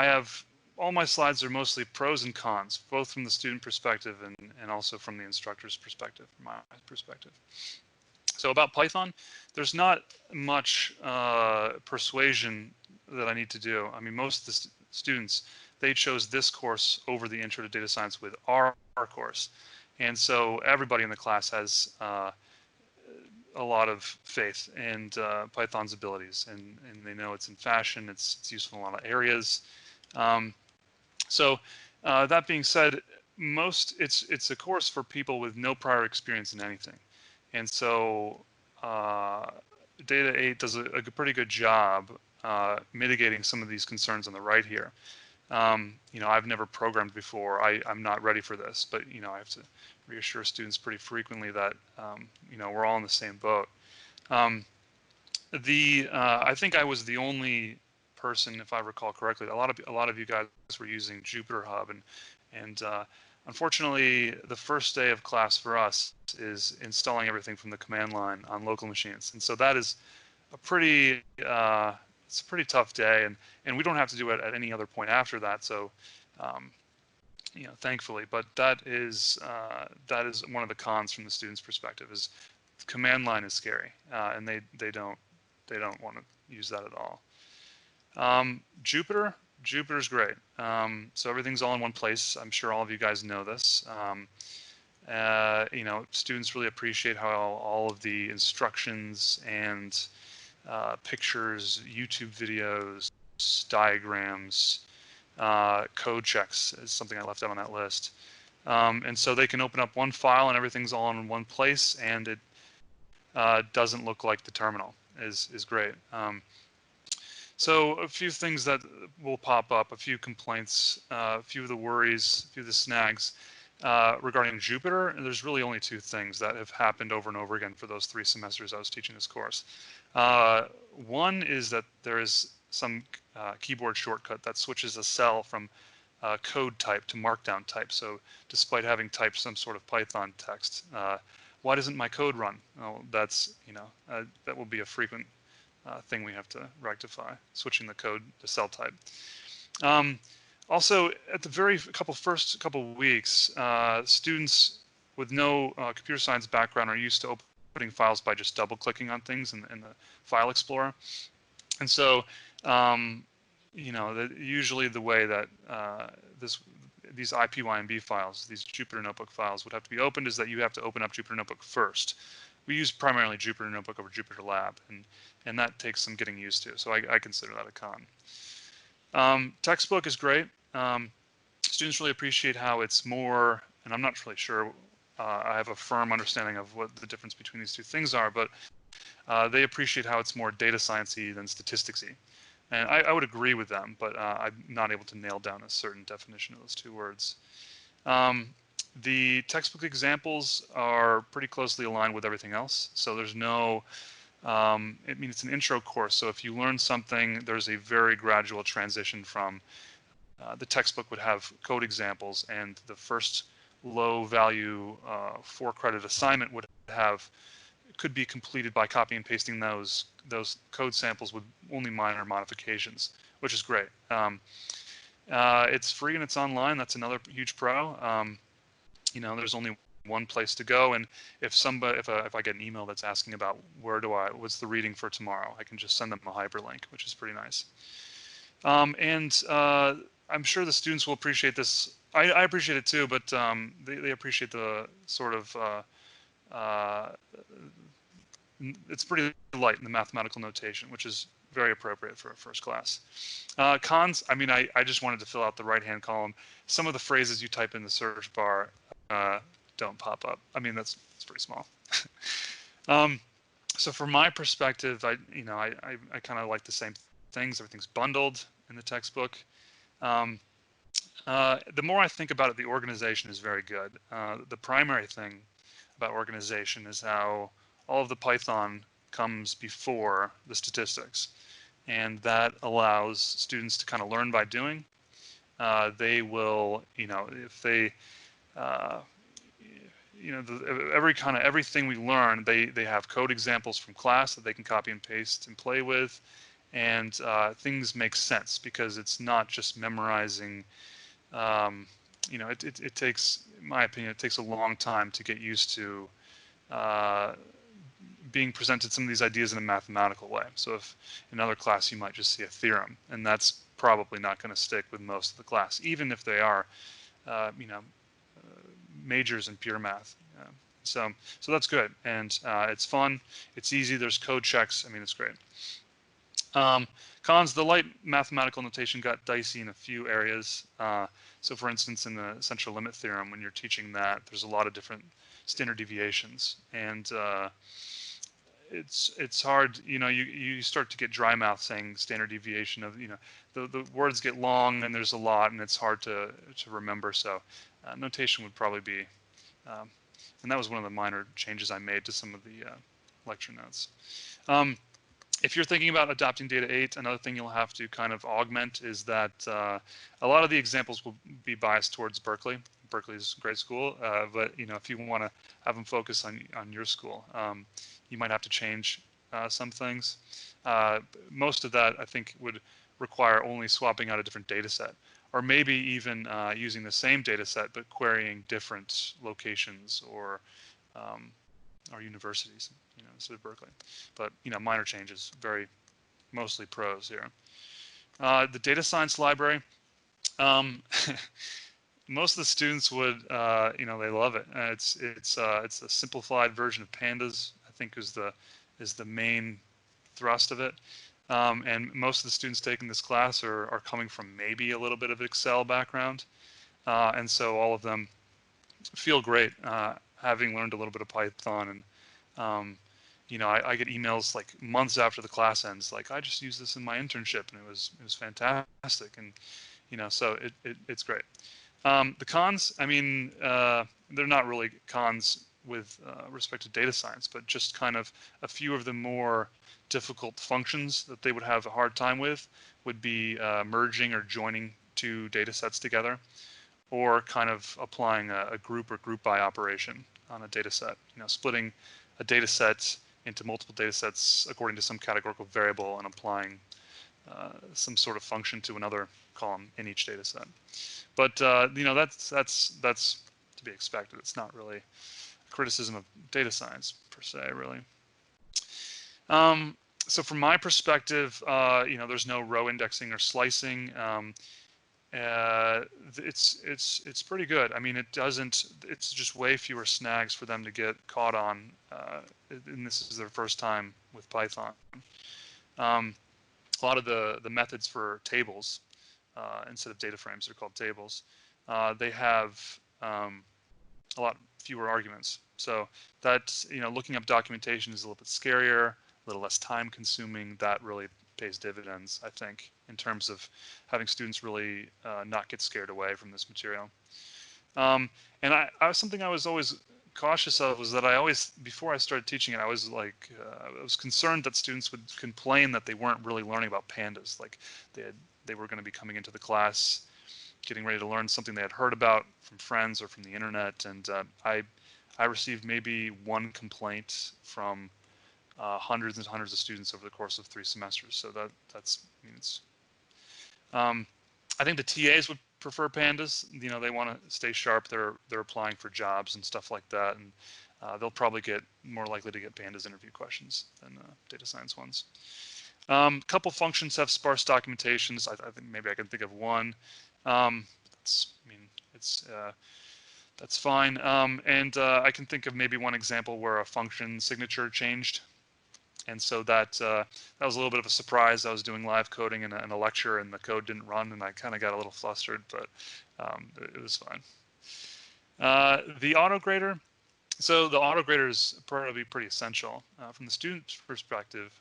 have, all my slides are mostly pros and cons, both from the student perspective and also from the instructor's perspective, from my perspective. So about Python, there's not much persuasion that I need to do. I mean, most of the students, they chose this course over the Intro to Data Science with our course. And so everybody in the class has a lot of faith in Python's abilities, and they know it's in fashion, it's useful in a lot of areas. So that being said, it's a course for people with no prior experience in anything. And so Data 8 does a pretty good job mitigating some of these concerns on the right here. I've never programmed before. I'm not ready for this, but I have to reassure students pretty frequently that we're all in the same boat. I think I was the only person, if I recall correctly. A lot of you guys were using Jupyter Hub, and unfortunately, the first day of class for us is installing everything from the command line on local machines, and so that is a pretty it's a pretty tough day, and we don't have to do it at any other point after that. So, you know, thankfully, but that is one of the cons from the student's perspective. Is the command line is scary, and they don't want to use that at all. Jupyter's great. So everything's all in one place. I'm sure all of you guys know this. You know, students really appreciate how all of the instructions and pictures, YouTube videos, diagrams, code checks is something I left out on that list. And so they can open up one file and everything's all in one place, and it doesn't look like the terminal is great. So a few things that will pop up, a few complaints, a few of the worries, a few of the snags regarding Jupyter. And there's really only two things that have happened over and over again for those 3 semesters I was teaching this course. One is that there is some keyboard shortcut that switches a cell from code type to markdown type. So despite having typed some sort of Python text, why doesn't my code run? Well, that's, you know, that will be a frequent thing we have to rectify, switching the code to cell type. Also, at the first couple weeks, students with no computer science background are used to opening files by just double-clicking on things in the File Explorer. And so, you know, usually the way that these IPYMB files, these Jupyter Notebook files, would have to be opened is that you have to open up Jupyter Notebook first. We use primarily Jupyter Notebook over Jupyter Lab, and that takes some getting used to. So I consider that a con. Textbook is great. Students really appreciate how it's more, and I'm not really sure, I have a firm understanding of what the difference between these two things are, but they appreciate how it's more data science-y than statistics-y. And I would agree with them, but I'm not able to nail down a certain definition of those two words. The textbook examples are pretty closely aligned with everything else. So there's no, I mean, it's an intro course. So if you learn something, there's a very gradual transition from the textbook would have code examples, and the first low value 4-credit assignment could be completed by copy and pasting those code samples with only minor modifications, which is great. It's free and it's online. That's another huge pro. You know, there's only one place to go, and if I get an email that's asking about what's the reading for tomorrow, I can just send them a hyperlink, which is pretty nice. And I'm sure the students will appreciate this. I appreciate it too, but they appreciate the sort of it's pretty light in the mathematical notation, which is very appropriate for a first class. Cons, I mean, I just wanted to fill out the right-hand column. Some of the phrases you type in the search bar don't pop up. I mean, it's pretty small. So from my perspective, I kind of like the same things. Everything's bundled in the textbook. The more I think about it, the organization is very good. The primary thing about organization is how all of the Python comes before the statistics, and that allows students to kind of learn by doing. They will, you know, if they, you know, everything we learn, they have code examples from class that they can copy and paste and play with, and things make sense because it's not just memorizing. You know, it takes, in my opinion, it takes a long time to get used to being presented some of these ideas in a mathematical way. So if in another class you might just see a theorem, and that's probably not going to stick with most of the class, even if they are, you know, majors in pure math. So that's good, and it's fun, it's easy, there's code checks. I mean, it's great. Cons, the light mathematical notation got dicey in a few areas. So for instance, in the central limit theorem, when you're teaching that, there's a lot of different standard deviations, and it's hard, you know, you start to get dry mouth saying standard deviation of, you know, the words get long and there's a lot and it's hard to remember. So notation would probably be, and that was one of the minor changes I made to some of the lecture notes. If you're thinking about adopting Data 8, another thing you'll have to kind of augment is that a lot of the examples will be biased towards Berkeley. Berkeley's a great school, but if you want to have them focus on your school, you might have to change some things. Most of that, I think, would require only swapping out a different data set, or maybe even using the same data set but querying different locations or universities, instead of Berkeley. But minor changes, mostly pros here. The data science library, most of the students would, they love it. It's a simplified version of Pandas, I think, is the main thrust of it. And most of the students taking this class are coming from maybe a little bit of Excel background, and so all of them feel great having learned a little bit of Python. And I get emails like months after the class ends, like, I just used this in my internship and it was fantastic. And so it's great. The cons, I mean, they're not really cons with respect to data science, but just kind of a few of the more difficult functions that they would have a hard time with would be merging or joining two data sets together, or kind of applying a group or group by operation on a data set. Splitting a data set into multiple data sets according to some categorical variable and applying some sort of function to another column in each data set. But that's to be expected. It's not really a criticism of data science per se, really. So from my perspective, there's no row indexing or slicing. It's pretty good. I mean, it's just way fewer snags for them to get caught on, and this is their first time with Python. A lot of the methods for tables, instead of data frames, they're called tables. They have a lot fewer arguments. So that, looking up documentation is a little bit scarier, a little less time consuming. That really pays dividends, I think, in terms of having students really not get scared away from this material. And something I was always cautious of was that before I started teaching it, I was like, I was concerned that students would complain that they weren't really learning about pandas. Like they were going to be coming into the class, getting ready to learn something they had heard about from friends or from the internet. And I received maybe one complaint from hundreds and hundreds of students over the course of 3 semesters. So that's I think the TAs would prefer pandas. They want to stay sharp. They're applying for jobs and stuff like that, and they'll probably get more likely to get pandas interview questions than data science ones. Couple functions have sparse documentations. I think maybe I can think of one. That's fine. And I can think of maybe one example where a function signature changed. And so that was a little bit of a surprise. I was doing live coding in a lecture, and the code didn't run, and I kind of got a little flustered, but it was fine. The autograder. So the autograder is probably pretty essential from the student's perspective.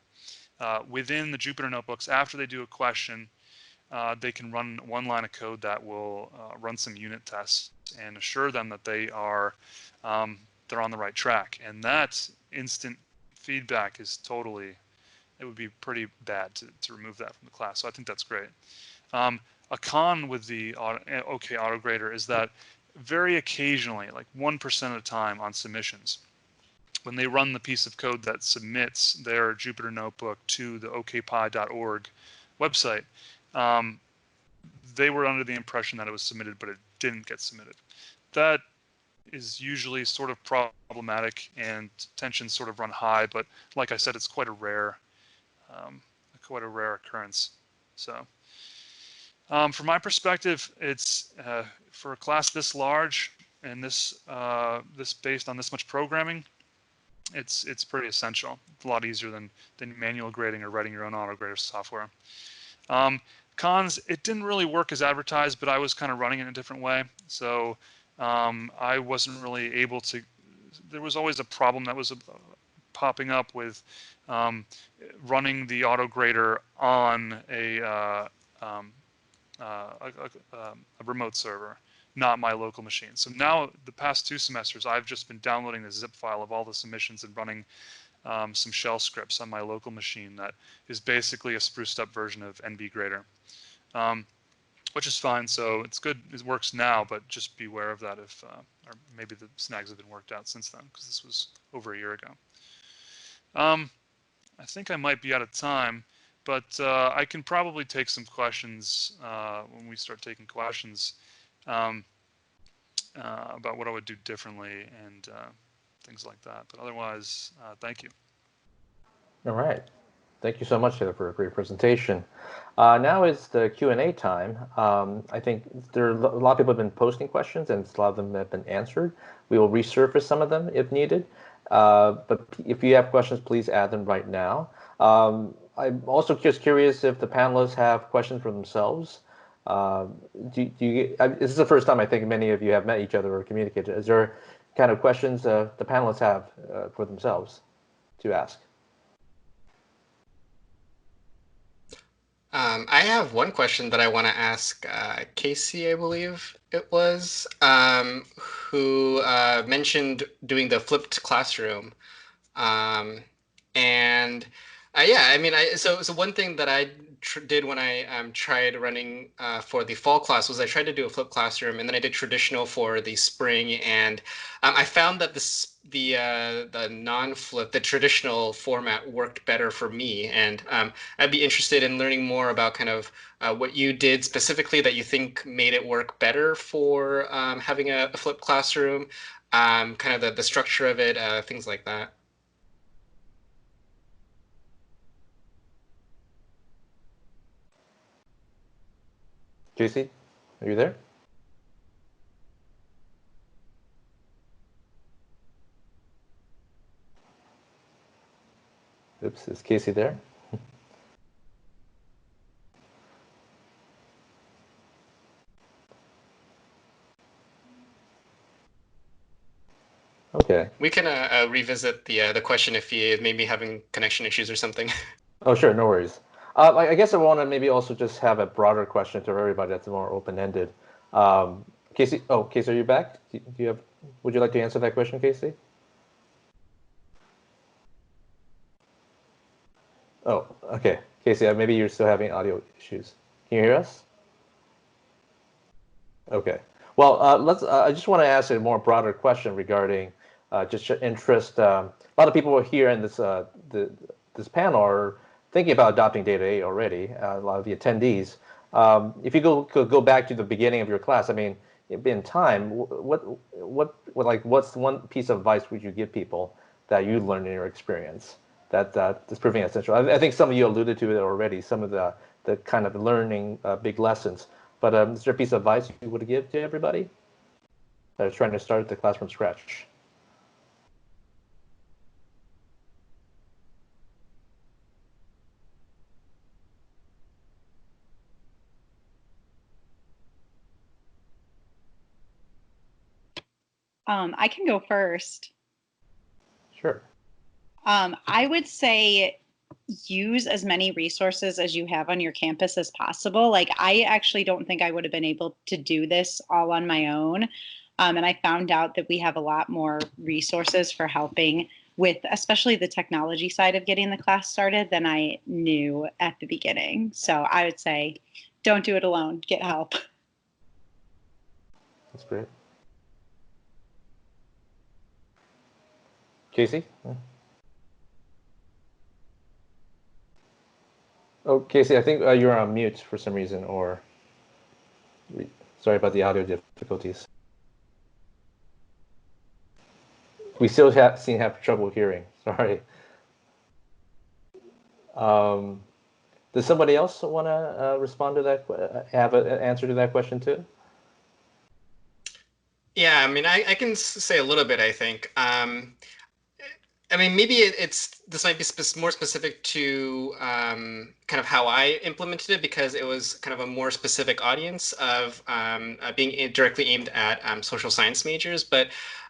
Within the Jupyter notebooks, after they do a question, they can run one line of code that will run some unit tests and assure them that they're on the right track. And that instant feedback is it would be pretty bad to remove that from the class. So I think that's great. A con with the OK autograder is that very occasionally, like 1% of the time on submissions, when they run the piece of code that submits their Jupyter notebook to the okpy.org website, they were under the impression that it was submitted, but it didn't get submitted. That is usually sort of problematic, and tensions sort of run high. But like I said, it's quite a rare occurrence. So, from my perspective, it's for a class this large and this based on this much programming, it's pretty essential. It's a lot easier than manual grading or writing your own autograder software. Cons, it didn't really work as advertised, but I was kind of running it in a different way. So I wasn't really able to. There was always a problem that was popping up with running the autograder on a remote server, not my local machine. So now the past 2 semesters, I've just been downloading the zip file of all the submissions and running some shell scripts on my local machine that is basically a spruced up version of NB Grader, which is fine. So it's good. It works now, but just beware of that if, or maybe the snags have been worked out since then, because this was over a year ago. I think I might be out of time, but I can probably take some questions when we start taking questions about what I would do differently and things like that. But otherwise, thank you. All right. Thank you so much, Taylor, for a great presentation. Now is the Q&A time. I think there are a lot of people have been posting questions, and a lot of them have been answered. We will resurface some of them if needed. But if you have questions, please add them right now. I'm also just curious if the panelists have questions for themselves. This is the first time I think many of you have met each other or communicated. Is there kind of questions the panelists have for themselves to ask? I have one question that I want to ask Casey, I believe it was, who mentioned doing the flipped classroom. Yeah, I mean, so one thing that I did when I tried running for the fall class was I tried to do a flipped classroom, and then I did traditional for the spring, and I found that the non-flip, the traditional format worked better for me, and I'd be interested in learning more about kind of what you did specifically that you think made it work better for having a flipped classroom, kind of the structure of it, things like that. Casey, are you there? Oops, is Casey there? Okay. We can revisit the question if you maybe having connection issues or something. Oh, sure, no worries. I guess I want to maybe also just have a broader question to everybody that's more open-ended. Casey, Casey, are you back? Would you like to answer that question, Casey? Oh, okay. Casey, maybe you're still having audio issues. Can you hear us? Okay. Well, I just want to ask a more broader question regarding just your interest. A lot of people here in this this panel are thinking about adopting Data 8 already. A lot of the attendees. If you go back to the beginning of your class, I mean, in time, what's one piece of advice would you give people that you learned in your experience that is proving essential? I think some of you alluded to it already. Some of the kind of learning big lessons. But is there a piece of advice you would give to everybody that is trying to start the class from scratch? I can go first. Sure. I would say use as many resources as you have on your campus as possible. Like, I actually don't think I would have been able to do this all on my own. And I found out that we have a lot more resources for helping with, especially the technology side of getting the class started, than I knew at the beginning. So I would say, don't do it alone. Get help. That's great. Casey? Oh, Casey, I think you're on mute for some reason, or sorry about the audio difficulties. We still have trouble hearing. Sorry. Does somebody else want to respond to that? Have an answer to that question too? Yeah, I mean, I can say a little bit, I think. I mean, maybe this might be more specific to kind of how I implemented it, because it was kind of a more specific audience of being directly aimed at social science majors. But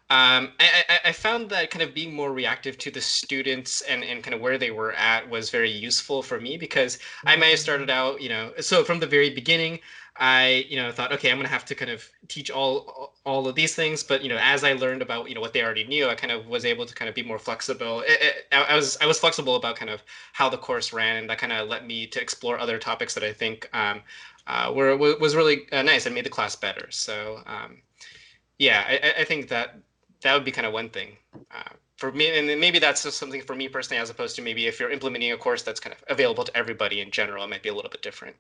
I found that kind of being more reactive to the students and kind of where they were at was very useful for me, because I may have started out, so from the very beginning, I, thought, okay, I'm going to have to kind of teach all of these things. But, as I learned about, what they already knew, I kind of was able to kind of be more flexible. I was flexible about kind of how the course ran, and that kind of let me to explore other topics that I think was really nice and made the class better. So yeah, I think that would be kind of one thing for me, and maybe that's just something for me personally, as opposed to maybe if you're implementing a course that's kind of available to everybody in general, it might be a little bit different.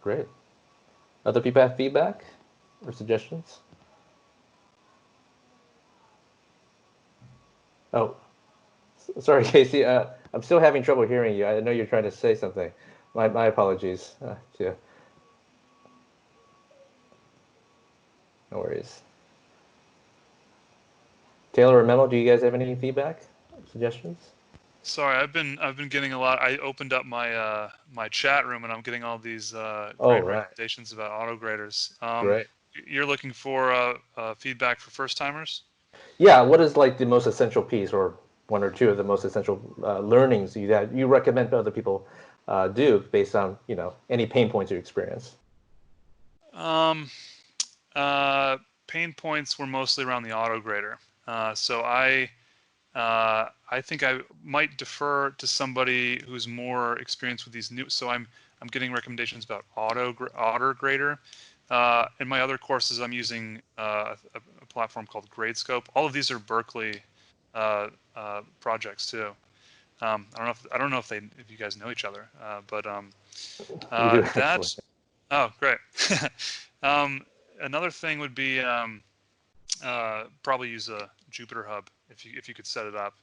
Great. Other people have feedback or suggestions? Oh, sorry, Casey. I'm still having trouble hearing you. I know you're trying to say something. My apologies. Yeah. No worries. Taylor or Memo, do you guys have any feedback, suggestions? Sorry, I've been getting a lot. I opened up my my chat room and I'm getting all these great Right. recommendations about auto graders. Great. You're looking for feedback for first timers? Yeah. What is like the most essential piece, or one or two of the most essential learnings that you recommend other people do based on any pain points you experience? Pain points were mostly around the auto grader. So I think I might defer to somebody who's more experienced with these new. So I'm getting recommendations about auto grader. In my other courses, I'm using a platform called Gradescope. All of these are Berkeley projects too. I don't know if you guys know each other, but We do, actually. that's great. Another thing would be probably use a Jupyter Hub if you could set it up.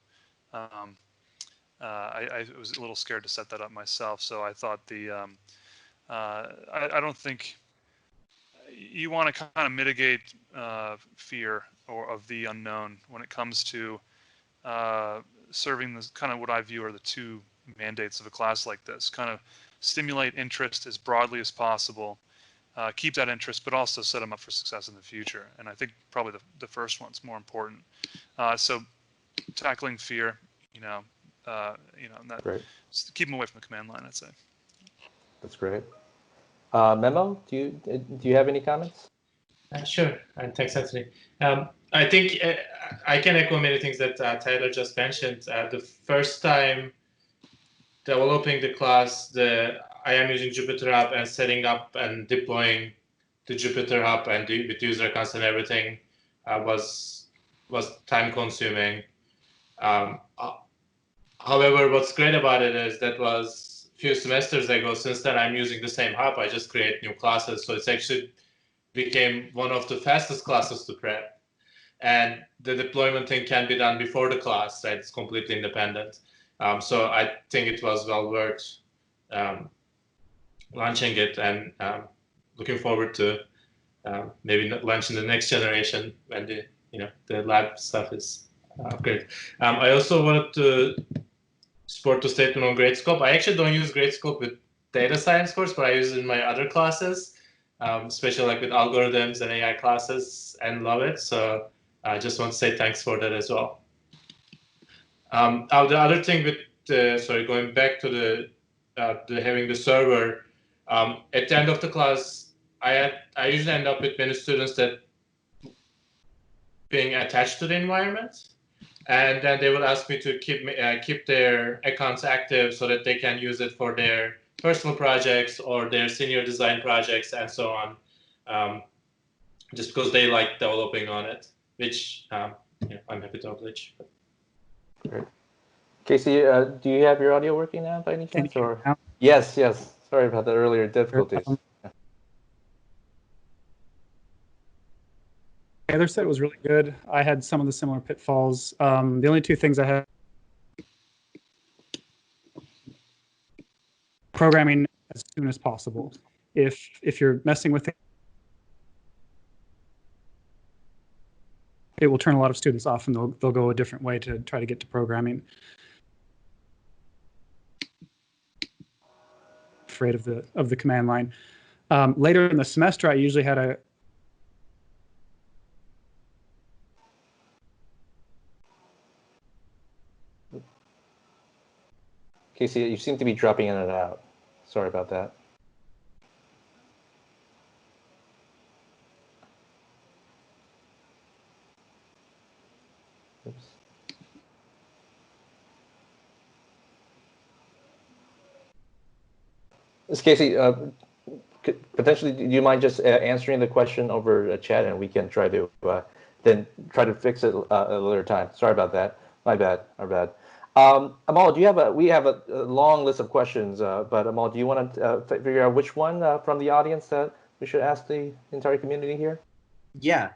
I was a little scared to set that up myself, so I thought I don't think you want to kind of mitigate fear of the unknown when it comes to serving this kind of what I view are the two mandates of a class like this. Kind of stimulate interest as broadly as possible, keep that interest, but also set them up for success in the future. And I think probably the first one's more important. So tackling fear, and that, just keep them away from the command line, I'd say. That's great. Memo, do you have any comments? Sure, and thanks, Anthony. I think I can echo many things that Tyler just mentioned. The first time developing the class, I am using Jupyter Hub, and setting up and deploying the Jupyter Hub and with user consent and everything was time consuming. However, what's great about it is that was a few semesters ago. Since then, I'm using the same hub. I just create new classes, so it's actually became one of the fastest classes to prep. And the deployment thing can be done before the class, right? It's completely independent. So I think it was well worth launching it, and looking forward to maybe launching the next generation when the lab stuff is upgraded. I also wanted to support the statement on Gradescope. I actually don't use Gradescope with data science course, but I use it in my other classes, especially like with algorithms and AI classes, and love it. So I just want to say thanks for that as well. The other thing with going back to the having the server, at the end of the class, I usually end up with many students that being attached to the environment, and then they will ask me to keep their accounts active so that they can use it for their personal projects or their senior design projects and so on, just because they like developing on it, which I'm happy to oblige. Great. Casey, do you have your audio working now by any chance? Or yes. Sorry about the earlier difficulties. The other set was really good. I had some of the similar pitfalls. The only two things I had: programming as soon as possible. If you're messing with it, it will turn a lot of students off, and they'll go a different way to try to get to programming. Afraid of the command line. Later in the semester, I usually had a Casey, you seem to be dropping in and out. Sorry about that. Ms. Casey, potentially, do you mind just answering the question over chat, and we can try to then try to fix it a later time. Sorry about that. My bad. Our bad. Amal, do you have we have a long list of questions, but Amal, do you want to figure out which one from the audience that we should ask the entire community here? Yeah.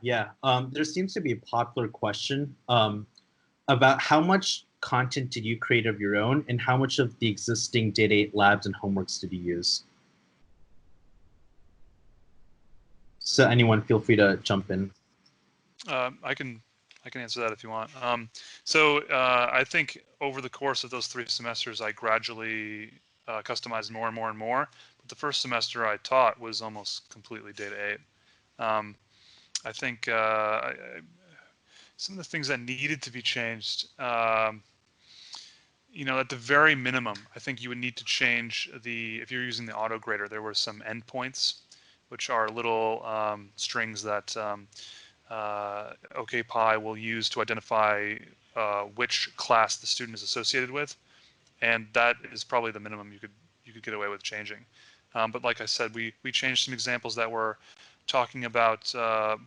There seems to be a popular question about how much content did you create of your own, and how much of the existing Data 8 labs and homeworks did you use? So anyone, feel free to jump in. I can answer that if you want. I think over the course of those 3 semesters, I gradually customized more and more and more. But the first semester I taught was almost completely Data 8. I think some of the things that needed to be changed, at the very minimum, I think you would need to change if you're using the auto grader, there were some endpoints, which are little strings that OKPy will use to identify which class the student is associated with, and that is probably the minimum you could get away with changing. But like I said, we changed some examples that were talking about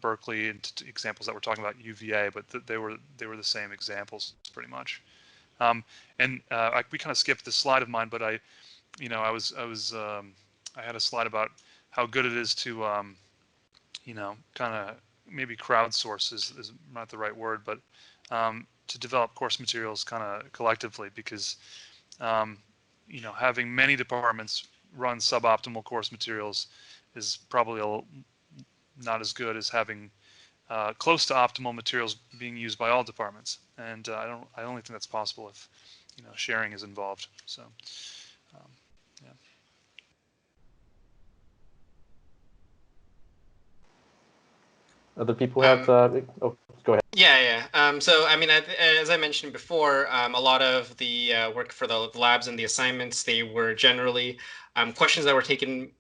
Berkeley and examples that were talking about UVA, but they were the same examples pretty much. We kind of skipped this slide of mine, but I had a slide about how good it is to kind of maybe crowdsource is not the right word, but to develop course materials kind of collectively, because having many departments run suboptimal course materials is probably not as good as having close to optimal materials being used by all departments. And I only think that's possible if sharing is involved. So yeah. Other people have go ahead. Yeah. So I mean, as I mentioned before, a lot of the work for the labs and the assignments, they were generally questions that were taken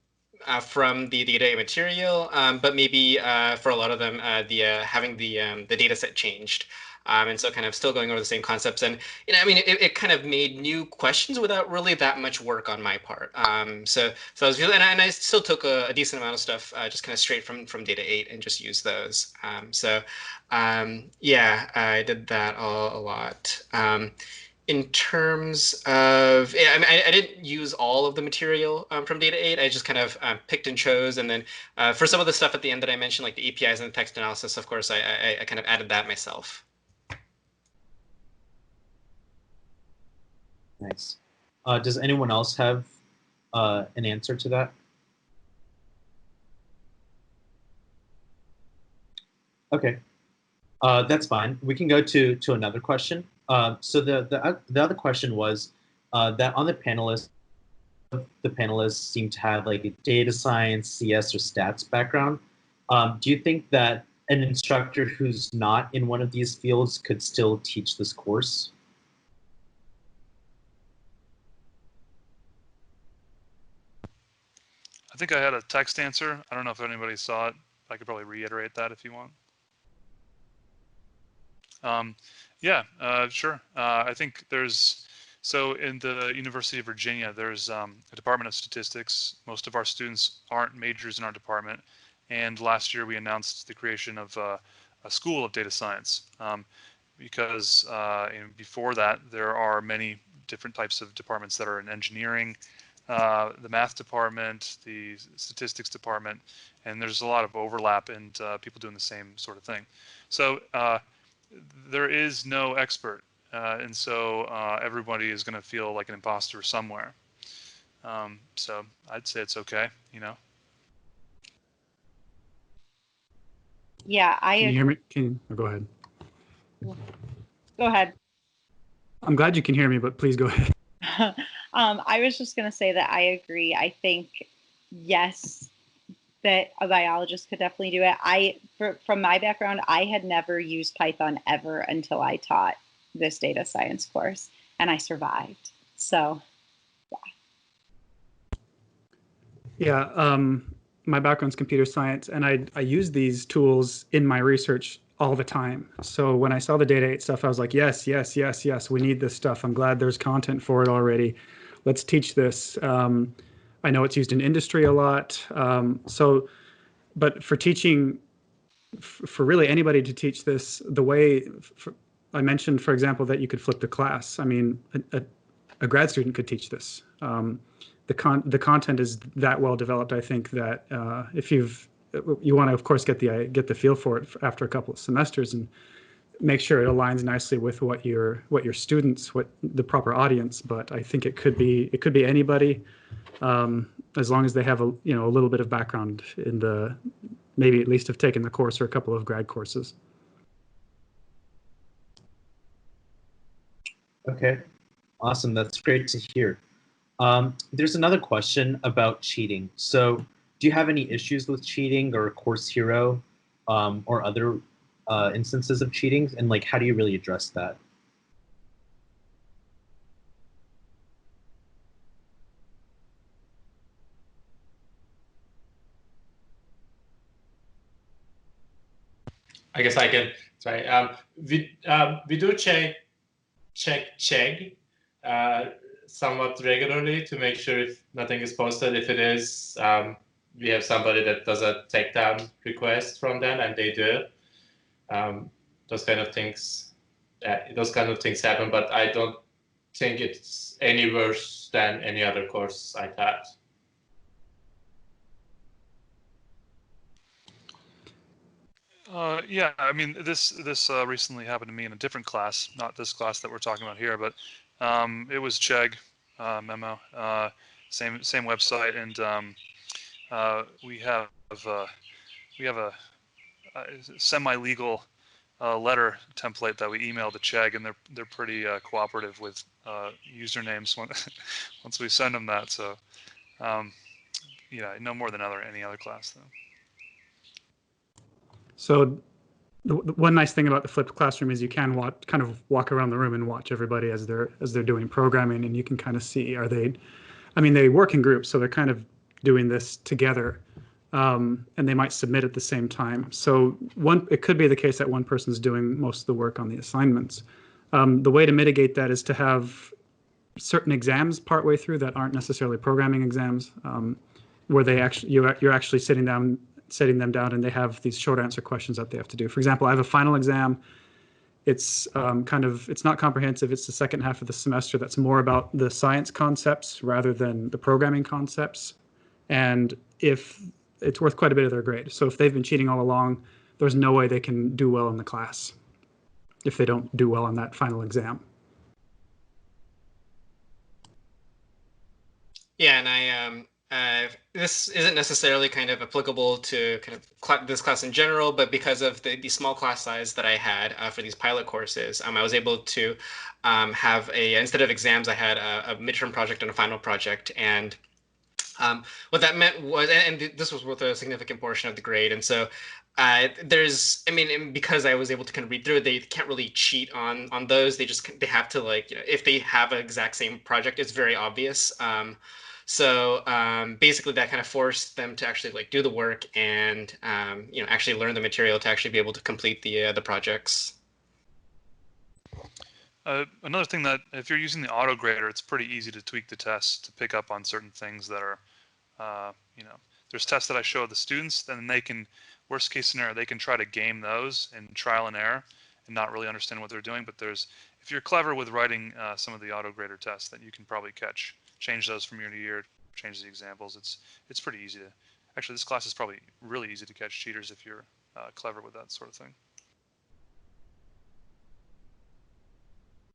from the data material, but maybe for a lot of them, having the data set changed. And so kind of still going over the same concepts. And, I mean, it kind of made new questions without really that much work on my part. So I was really, and I still took a decent amount of stuff just kind of straight from Data 8 and just used those. Yeah, I did that a lot. In terms of, I mean, I didn't use all of the material from Data 8. I just kind of picked and chose. And then for some of the stuff at the end that I mentioned, like the APIs and the text analysis, of course, I kind of added that myself. Nice. Does anyone else have an answer to that? Okay, that's fine. We can go to another question. So the other question was that on the panelists seem to have like a data science, CS, or stats background. Do you think that an instructor who's not in one of these fields could still teach this course? I think I had a text answer. I don't know if anybody saw it. I could probably reiterate that if you want. Yeah, sure. I think so in the University of Virginia, there's a Department of Statistics. Most of our students aren't majors in our department. And last year we announced the creation of a School of Data Science, because before that, there are many different types of departments that are in engineering, the math department, the statistics department, and there's a lot of overlap and people doing the same sort of thing. So there is no expert, and so everybody is going to feel like an imposter somewhere. So I'd say it's okay, Yeah, Can you hear me? Go ahead. Go ahead. I'm glad you can hear me, but please go ahead. I was just going to say that I agree. I think, yes, that a biologist could definitely do it. From my background, I had never used Python ever until I taught this data science course, and I survived. So, yeah. Yeah, my background's computer science, and I use these tools in my research all the time. So when I saw the Data 8 stuff, I was like, yes, we need this stuff. I'm glad there's content for it already. Let's teach this. I know it's used in industry a lot. But for teaching, for really anybody to teach this, the way I mentioned, for example, that you could flip the class. I mean, a grad student could teach this. The content is that well developed, I think, that if you want to, of course, get the feel for it after a couple of semesters and make sure it aligns nicely with what your students, what the proper audience. But I think it could be anybody, as long as they have a little bit of background in maybe at least have taken the course or a couple of grad courses. Okay, awesome. That's great to hear. There's another question about cheating. So do you have any issues with cheating or Course Hero or other instances of cheating? And like, how do you really address that? I guess I can try. We do check Chegg somewhat regularly to make sure if nothing is posted. If it is, we have somebody that does a takedown request from them, and they do. Those kind of things happen, but I don't think it's any worse than any other course I've had. Yeah, I mean, this recently happened to me in a different class, not this class that we're talking about here, but it was Chegg, Memo, same website, and we have a semi-legal letter template that we email to Chegg, and they're pretty cooperative with usernames once we send them that. So yeah, no more than any other class though. So the one nice thing about the flipped classroom is you can kind of walk around the room and watch everybody as they're doing programming, and you can kind of see, they work in groups, so they're kind of doing this together, and they might submit at the same time. So it could be the case that one person's doing most of the work on the assignments. The way to mitigate that is to have certain exams partway through that aren't necessarily programming exams, where you're actually setting them down, and they have these short answer questions that they have to do. For example, I have a final exam. It's it's not comprehensive. It's the second half of the semester that's more about the science concepts rather than the programming concepts. And if it's worth quite a bit of their grade. So if they've been cheating all along, there's no way they can do well in the class if they don't do well on that final exam. Yeah, and this isn't necessarily kind of applicable to kind of this class in general, but because of the small class size that I had for these pilot courses, I was able to have instead of exams, I had a midterm project and a final project. And what that meant was, and this was worth a significant portion of the grade. And so because I was able to kind of read through it, they can't really cheat on those. They have to, like, if they have an exact same project, it's very obvious. So basically that kind of forced them to actually do the work and actually learn the material to actually be able to complete the projects. Another thing, that if you're using the auto grader, it's pretty easy to tweak the tests to pick up on certain things that are, there's tests that I show the students, then they can, worst case scenario, they can try to game those in trial and error and not really understand what they're doing. But if you're clever with writing some of the auto grader tests, then you can probably change those from year to year, change the examples. It's pretty easy to, actually this class is probably really easy to catch cheaters if you're clever with that sort of thing.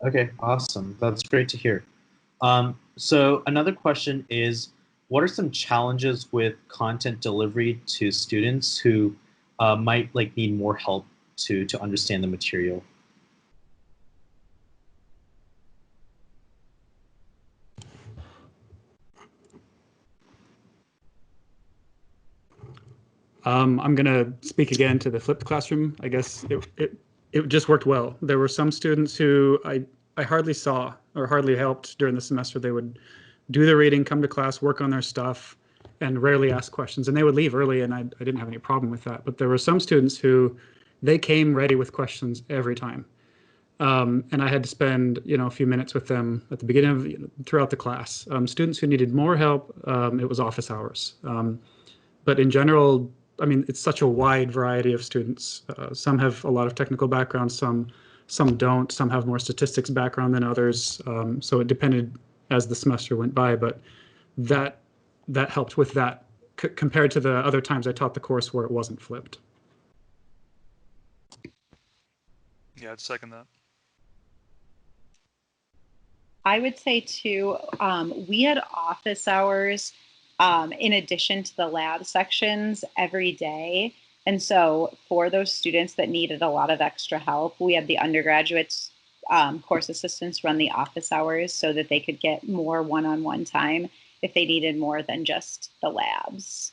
Okay, awesome. That's great to hear. So another question is, what are some challenges with content delivery to students who might need more help to understand the material? I'm going to speak again to the flipped classroom. I guess it just worked well. There were some students who I hardly saw or hardly helped during the semester. They would do their reading, come to class, work on their stuff, and rarely ask questions. And they would leave early, and I didn't have any problem with that. But there were some students who they came ready with questions every time. And I had to spend, a few minutes with them at the beginning of, throughout the class. Students who needed more help, it was office hours. But in general, I mean, it's such a wide variety of students. Some have a lot of technical background, some don't. Some have more statistics background than others. So it depended as the semester went by. But that helped with that compared to the other times I taught the course where it wasn't flipped. Yeah, I'd second that. I would say too, we had office hours in addition to the lab sections every day. And so for those students that needed a lot of extra help, we had the undergraduates course assistants run the office hours so that they could get more one-on-one time if they needed more than just the labs.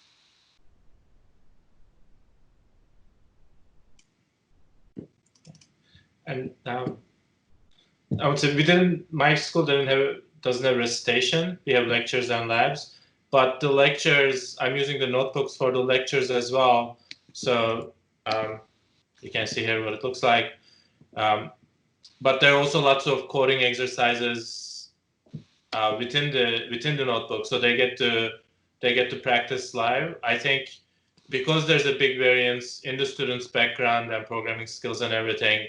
And I would say my school doesn't have recitation. We have lectures and labs, but the lectures, I'm using the notebooks for the lectures as well. So you can see here what it looks like. But there are also lots of coding exercises within the notebook, so they get to practice live. I think because there's a big variance in the students' background and programming skills and everything,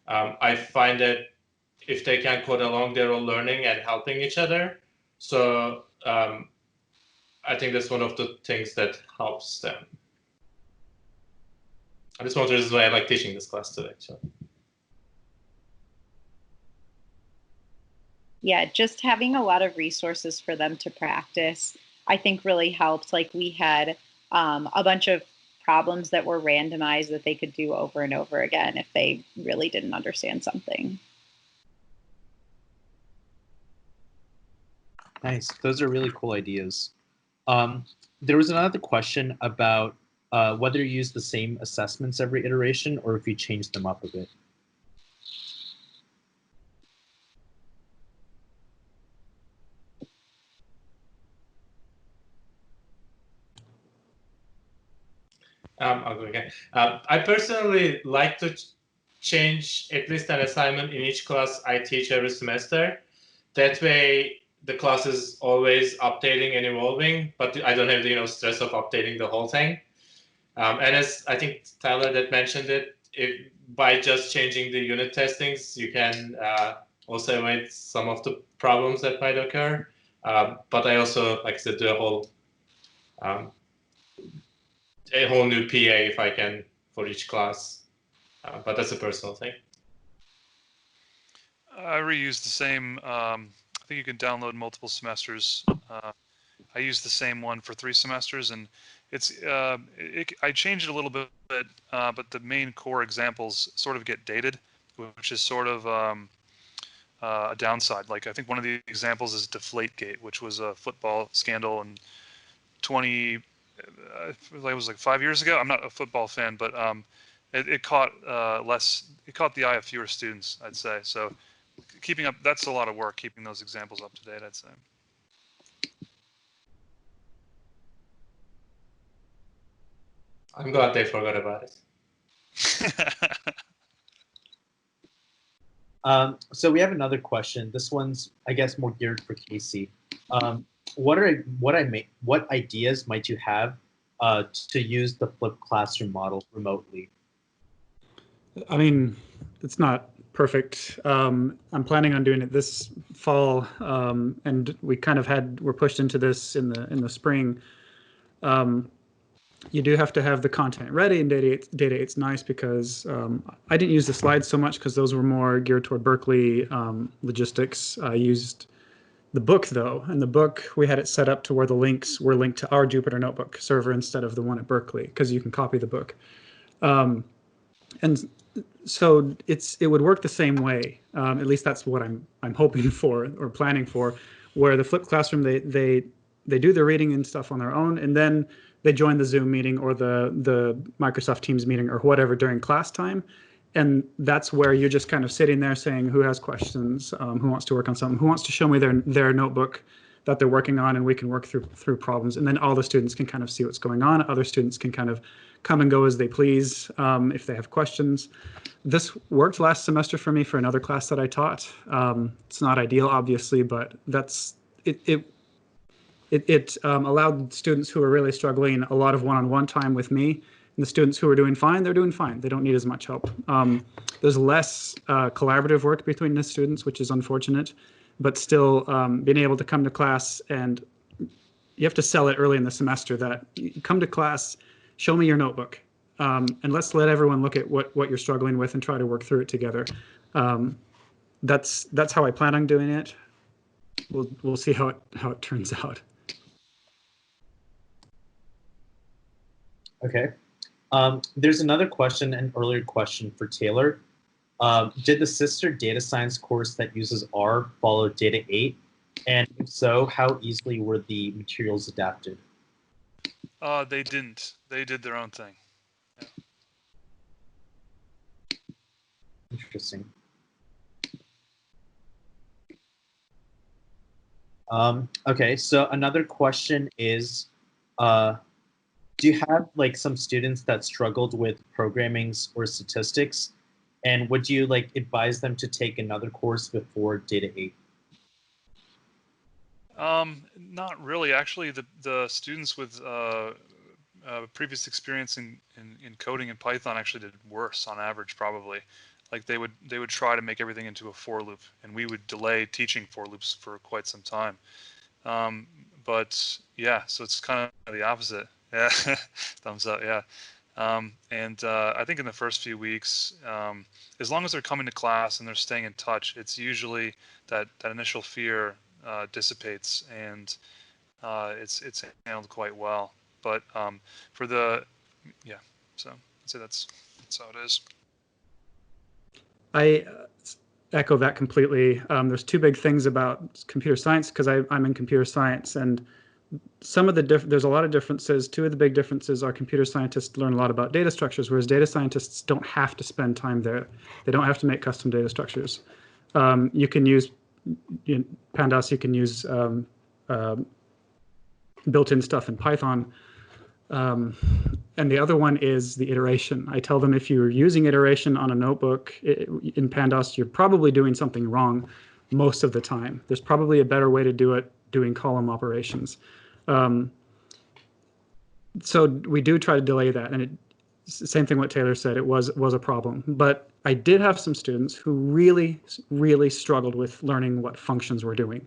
I find that if they can code along, they're all learning and helping each other. So I think that's one of the things that helps them. And that's one of the reasons why I like teaching this class today. So. Yeah, just having a lot of resources for them to practice, I think really helped. Like we had a bunch of problems that were randomized that they could do over and over again if they really didn't understand something. Nice. Those are really cool ideas. There was another question about whether you use the same assessments every iteration or if you change them up a bit. I'll go again. I personally like to change at least an assignment in each class I teach every semester. That way, the class is always updating and evolving, but I don't have the stress of updating the whole thing. And as I think Tyler that mentioned it, by just changing the unit testings, you can also avoid some of the problems that might occur. But I also, like I said, do a whole new PA if I can for each class, but that's a personal thing. I reuse the same. I think you can download multiple semesters. I use the same one for 3 semesters, and it's I changed it a little bit, but the main core examples sort of get dated, which is sort of a downside. Like I think one of the examples is Deflategate, which was a football scandal in it was like 5 years ago. I'm not a football fan, but it caught the eye of fewer students, I'd say. So keeping up, that's a lot of work, keeping those examples up to date, I'd say. I'm glad they forgot about it. So we have another question. This one's, I guess, more geared for Casey. What ideas might you have to use the flipped classroom model remotely? I mean, it's not perfect. I'm planning on doing it this fall, and we kind of we're pushed into this in the spring. You do have to have the content ready in Data 8. It's nice because I didn't use the slides so much because those were more geared toward Berkeley logistics. I used the book though, and the book we had it set up to where the links were linked to our Jupyter Notebook server instead of the one at Berkeley because you can copy the book. And so it would work the same way. At least that's what I'm hoping for or planning for, where the flipped classroom they do their reading and stuff on their own, and then they join the Zoom meeting or the Microsoft Teams meeting or whatever during class time. And that's where you're just kind of sitting there saying who has questions, who wants to work on something, who wants to show me their notebook that they're working on, and we can work through problems. And then all the students can kind of see what's going on. Other students can kind of come and go as they please if they have questions. This worked last semester for me for another class that I taught. It's not ideal, obviously, but that's it allowed students who are really struggling a lot of one-on-one time with me. And the students who are doing fine, they're doing fine. They don't need as much help. There's less collaborative work between the students, which is unfortunate, but still being able to come to class, and you have to sell it early in the semester that you come to class, show me your notebook, and let's let everyone look at what you're struggling with and try to work through it together. That's how I plan on doing it. We'll see how it turns out. Okay. There's another question, an earlier question for Taylor. Did the sister data science course that uses R follow Data 8? And if so, how easily were the materials adapted? They didn't. They did their own thing. Yeah. Interesting. Okay, so another question is, do you have like some students that struggled with programming or statistics, and would you like advise them to take another course before Data 8? Not really. Actually, the students with previous experience in coding in Python actually did worse on average, probably. Like they would try to make everything into a for loop, and we would delay teaching for loops for quite some time. But yeah, so it's kind of the opposite. Yeah, thumbs up. Yeah, and I think in the first few weeks, as long as they're coming to class and they're staying in touch, it's usually that initial fear dissipates, and it's handled quite well. But for the so I'd say that's how it is. I echo that completely. There's two big things about computer science, because I'm in computer science, and some of there's a lot of differences. Two of the big differences are computer scientists learn a lot about data structures, whereas data scientists don't have to spend time there. They don't have to make custom data structures. You can use Pandas, you can use built-in stuff in Python. And the other one is the iteration. I tell them if you're using iteration on a notebook in Pandas, you're probably doing something wrong most of the time. There's probably a better way to do it doing column operations. So we do try to delay that, and same thing what Taylor said, it was a problem. But I did have some students who really, really struggled with learning what functions were doing.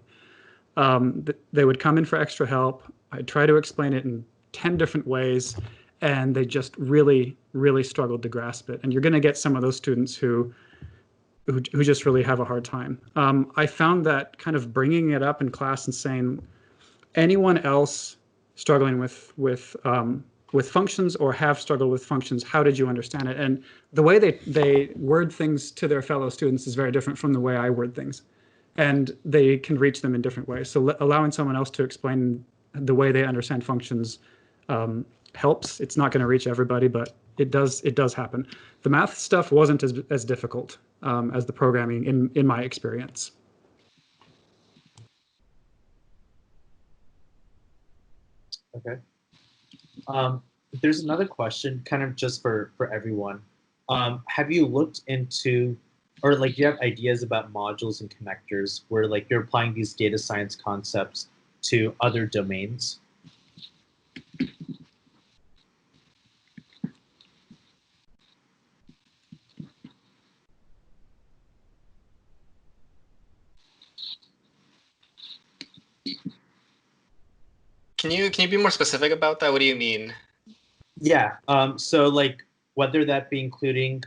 They would come in for extra help. I'd try to explain it in 10 different ways, and they just really, really struggled to grasp it. And you're going to get some of those students who just really have a hard time. I found that kind of bringing it up in class and saying, anyone else struggling with functions or have struggled with functions, how did you understand it? And the way they word things to their fellow students is very different from the way I word things. And they can reach them in different ways. So allowing someone else to explain the way they understand functions helps. It's not going to reach everybody, but it does happen. The math stuff wasn't as difficult as the programming in my experience. Okay. There's another question, kind of just for everyone. Have you looked into, or like, do you have ideas about modules and connectors where like you're applying these data science concepts to other domains? Can you be more specific about that? What do you mean? Yeah. So like whether that be including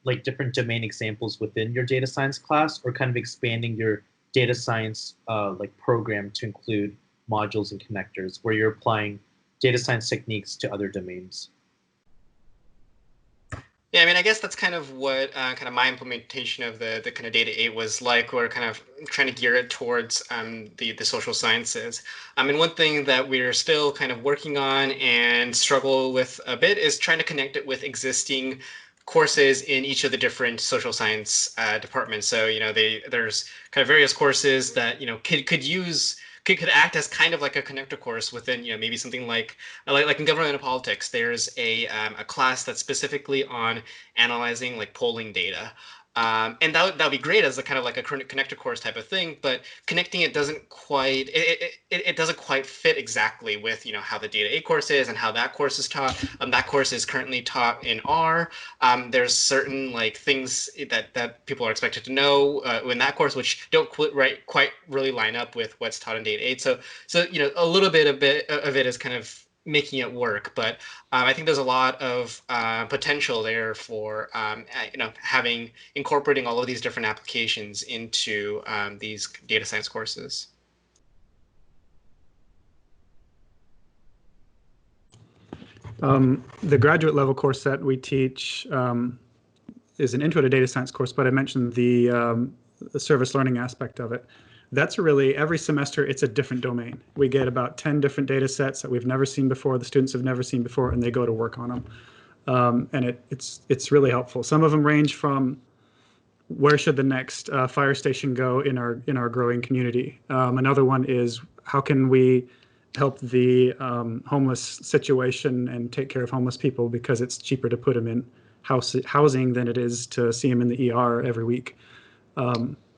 like different domain examples within your data science class, or kind of expanding your data science like program to include modules and connectors where you're applying data science techniques to other domains. Yeah, I mean, I guess that's kind of what kind of my implementation of the kind of Data 8 was like. We're kind of trying to gear it towards the social sciences. And one thing that we're still kind of working on and struggle with a bit is trying to connect it with existing courses in each of the different social science departments. So, there's kind of various courses that, could use could act as kind of like a connector course within, maybe something like in governmental politics. There's a class that's specifically on analyzing like polling data. And that would be great as a kind of like a connector course type of thing, but connecting it doesn't quite it doesn't quite fit exactly with how the data 8 course is and how that course is taught. That course is currently taught in R. There's certain like things that people are expected to know in that course which don't quite really line up with what's taught in data 8. So a little bit of it is kind of making it work, but I think there's a lot of potential there for incorporating all of these different applications into these data science courses. The graduate level course that we teach is an intro to data science course, but I mentioned the service learning aspect of it. That's really, every semester, it's a different domain. We get about 10 different data sets that we've never seen before, the students have never seen before, and they go to work on them. And it's really helpful. Some of them range from where should the next fire station go in our growing community. Another one is how can we help the homeless situation and take care of homeless people because it's cheaper to put them in housing than it is to see them in the ER every week.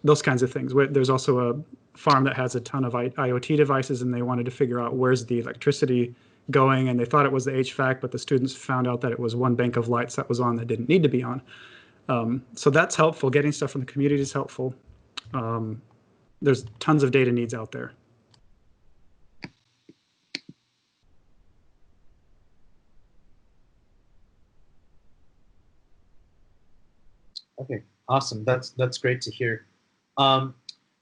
Those kinds of things. There's also a farm that has a ton of IoT devices, and they wanted to figure out where's the electricity going, and they thought it was the HVAC, but the students found out that it was one bank of lights that was on that didn't need to be on. So that's helpful. Getting stuff from the community is helpful. There's tons of data needs out there. Okay, awesome. That's great to hear.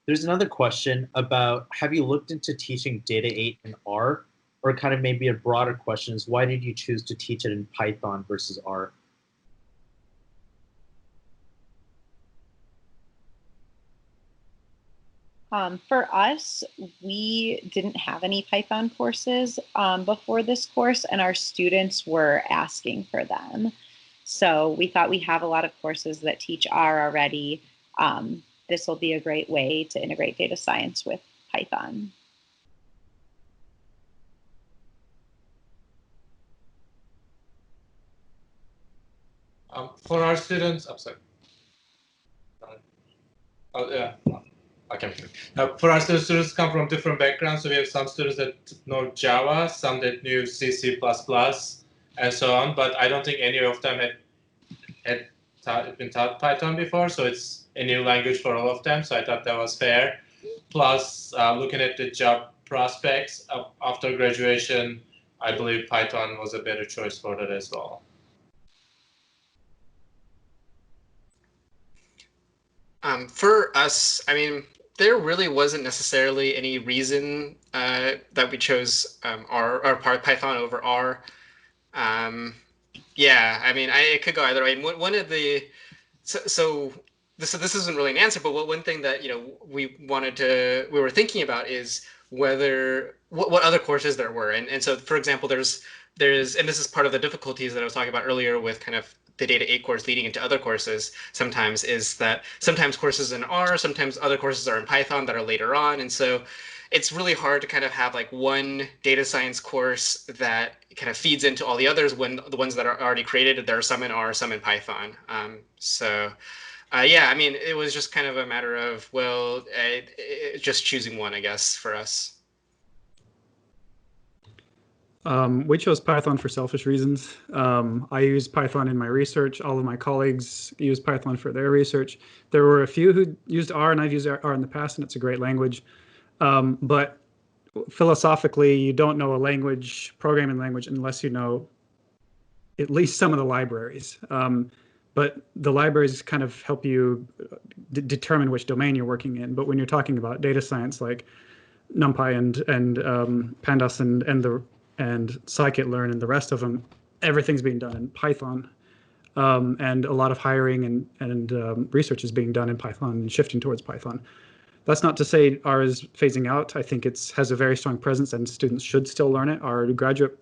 There's another question about, have you looked into teaching data 8 in R? Or kind of maybe a broader question is, why did you choose to teach it in Python versus R? For us, we didn't have any Python courses before this course, and our students were asking for them. So we thought we have a lot of courses that teach R already. This will be a great way to integrate data science with Python. For our students, I'm sorry. Oh, yeah. Okay. For our students come from different backgrounds. So we have some students that know Java, some that knew C, C++, and so on. But I don't think any of them had been taught Python before. So it's a new language for all of them. So I thought that was fair. Plus, looking at the job prospects after graduation, I believe Python was a better choice for that as well. For us, I mean, there really wasn't necessarily any reason that we chose Python over R. Yeah, I mean, it could go either way. And one of the so this isn't really an answer, but one thing that we were thinking about is whether what other courses there were, and so for example, there's and this is part of the difficulties that I was talking about earlier with kind of the data 8 course leading into other courses sometimes, is that sometimes courses in R, sometimes other courses are in Python that are later on. And so it's really hard to kind of have like one data science course that kind of feeds into all the others when the ones that are already created, there are some in R, some in Python. Yeah, I mean, it was just kind of a matter of, well, just choosing one, I guess, for us. We chose Python for selfish reasons. I use Python in my research. All of my colleagues use Python for their research. There were a few who used R, and I've used R in the past, and it's a great language. But philosophically, you don't know a language, programming language, unless you know at least some of the libraries. But the libraries kind of help you determine which domain you're working in. But when you're talking about data science, like NumPy and Pandas and scikit-learn and the rest of them, everything's being done in Python. And a lot of hiring and research is being done in Python and shifting towards Python. That's not to say R is phasing out. I think it has a very strong presence and students should still learn it. Our graduate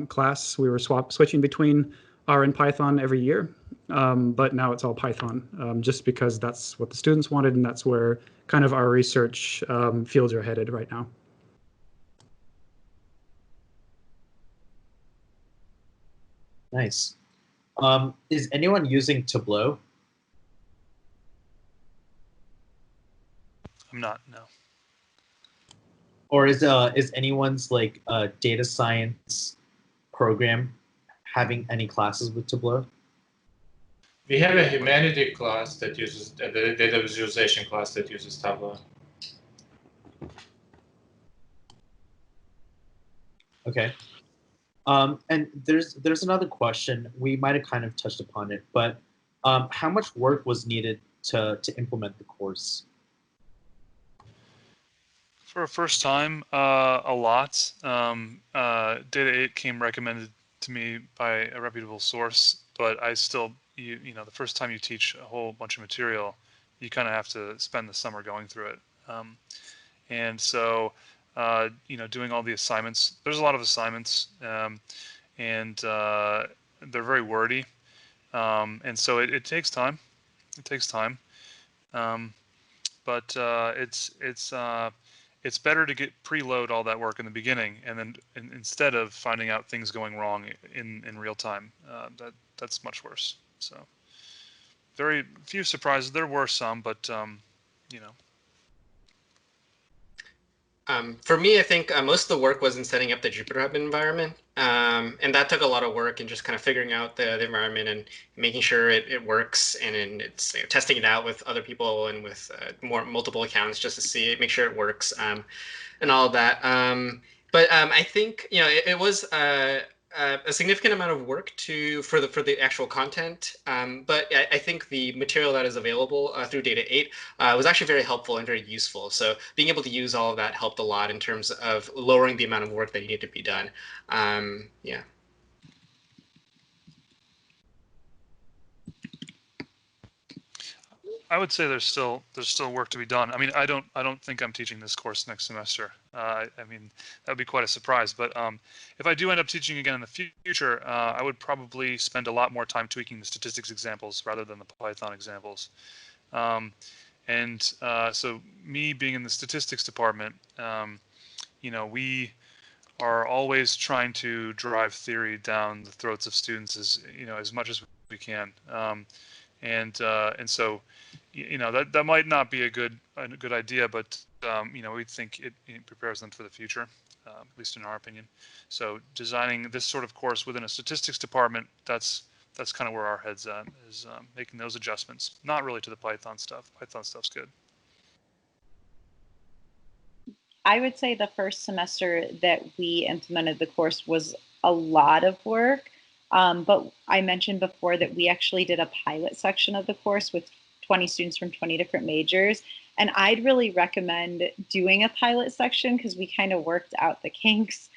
class, we were switching between R and Python every year, but now it's all Python, just because that's what the students wanted and that's where kind of our research fields are headed right now. Nice. Is anyone using Tableau? I'm not, no. Or is anyone's like data science program having any classes with Tableau? We have a humanity class that uses the data visualization class that uses Tableau. Okay. And there's another question. We might have kind of touched upon it, but how much work was needed to implement the course? For a first time, a lot. Data 8 came recommended to me by a reputable source, but I still, you know, the first time you teach a whole bunch of material, you kind of have to spend the summer going through it. And so, you know, doing all the assignments, there's a lot of assignments, and they're very wordy. And so it takes time. It takes time. But it's better to get preload all that work in the beginning, and then instead of finding out things going wrong in real time. That's much worse. So very few surprises. There were some, but you know. For me, I think most of the work was in setting up the Jupyter Hub environment. And that took a lot of work and just kind of figuring out the environment and making sure it works, and it's testing it out with other people and with multiple accounts just to see it, make sure it works, and all of that. But I think, you know, it was a significant amount of work for the actual content. But I think the material that is available through Data 8 was actually very helpful and very useful. So being able to use all of that helped a lot in terms of lowering the amount of work that needed to be done. Yeah. I would say there's still work to be done. I mean, I don't think I'm teaching this course next semester. I mean, that would be quite a surprise. But if I do end up teaching again in the future, I would probably spend a lot more time tweaking the statistics examples rather than the Python examples. So me being in the statistics department, you know, we are always trying to drive theory down the throats of students as much as we can. And so, you know, that might not be a good idea, but you know, we think it prepares them for the future, at least in our opinion. So designing this sort of course within a statistics department, that's kind of where our head's at, is making those adjustments. Not really to the Python stuff. Python stuff's good. I would say the first semester that we implemented the course was a lot of work. But I mentioned before that we actually did a pilot section of the course with 20 students from 20 different majors. And I'd really recommend doing a pilot section because we kind of worked out the kinks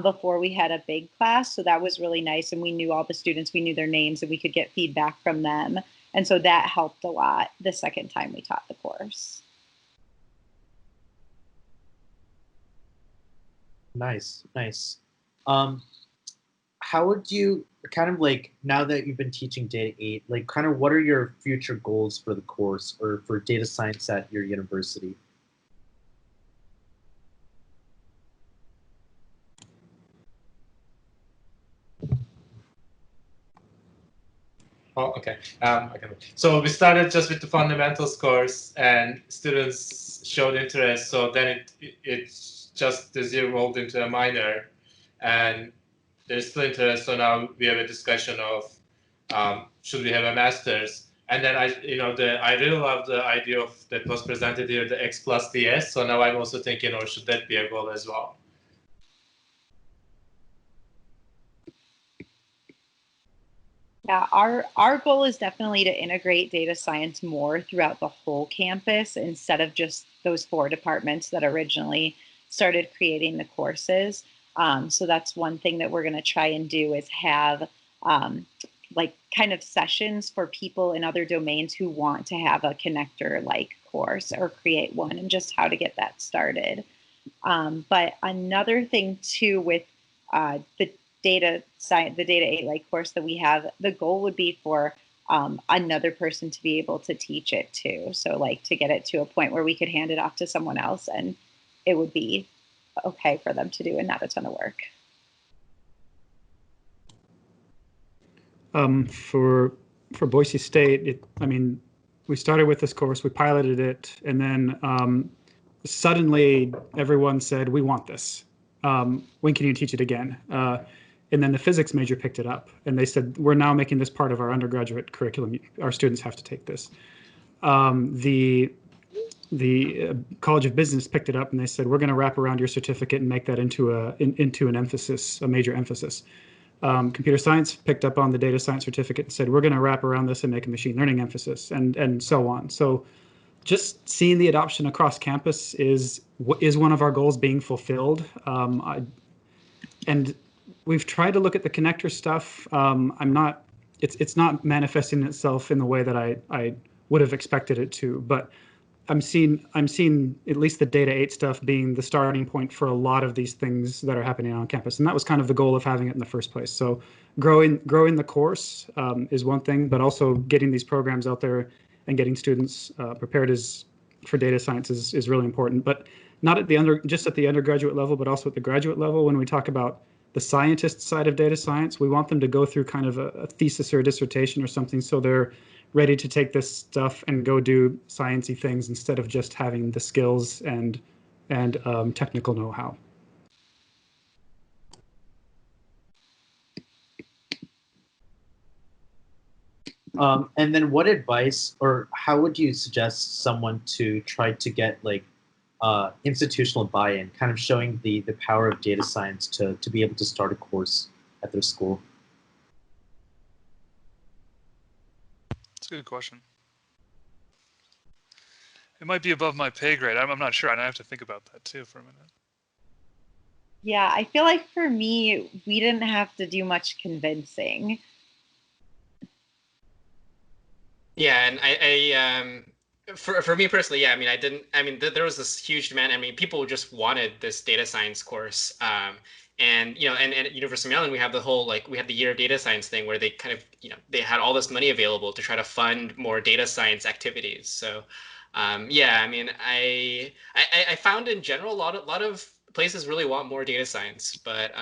before we had a big class. So that was really nice. And we knew all the students, we knew their names, and we could get feedback from them. And so that helped a lot the second time we taught the course. Nice, nice. How would you kind of like, now that you've been teaching Data 8, like kind of what are your future goals for the course or for data science at your university? Oh, okay. So we started just with the fundamentals course, and students showed interest. So then it just evolved into a minor, and there's still interest. So now we have a discussion of should we have a master's? And then I really love the idea of that was presented here, the X plus DS. So now I'm also thinking, or should that be a goal as well? Yeah, our goal is definitely to integrate data science more throughout the whole campus instead of just those 4 departments that originally started creating the courses. So that's one thing that we're going to try and do is have like kind of sessions for people in other domains who want to have a connector like course or create one, and just how to get that started. But another thing too with the Data 8 like course that we have, the goal would be for another person to be able to teach it too. So like to get it to a point where we could hand it off to someone else and it would be okay for them to do and not a ton of work. For Boise State, I mean, we started with this course, we piloted it, and then suddenly everyone said, we want this. When can you teach it again? And then the physics major picked it up, and they said, we're now making this part of our undergraduate curriculum. Our students have to take this. The College of Business picked it up, and they said, we're going to wrap around your certificate and make that into an emphasis, a major emphasis. Computer Science picked up on the data science certificate and said, we're going to wrap around this and make a machine learning emphasis, and so on. So just seeing the adoption across campus is one of our goals being fulfilled. And we've tried to look at the connector stuff. It's not manifesting itself in the way that I would have expected it to, but I'm seeing at least the Data 8 stuff being the starting point for a lot of these things that are happening on campus. And that was kind of the goal of having it in the first place. So growing the course is one thing, but also getting these programs out there and getting students prepared for data science is really important. But not just at the undergraduate level, but also at the graduate level. When we talk about the scientist side of data science, we want them to go through kind of a thesis or a dissertation or something, so they're ready to take this stuff and go do sciencey things instead of just having the skills and technical know-how. And then what advice, or how would you suggest someone to try to get like institutional buy-in, kind of showing the power of data science to be able to start a course at their school? That's a good question. It might be above my pay grade. I'm not sure. I have to think about that too for a minute. Yeah, I feel like for me, we didn't have to do much convincing. Yeah, and for me personally, yeah, I mean, there was this huge demand. I mean, people just wanted this data science course. And and at University of Maryland, we have the whole we have the year of data science thing where they kind of they had all this money available to try to fund more data science activities. So yeah, I mean, I found in general a lot of places really want more data science, but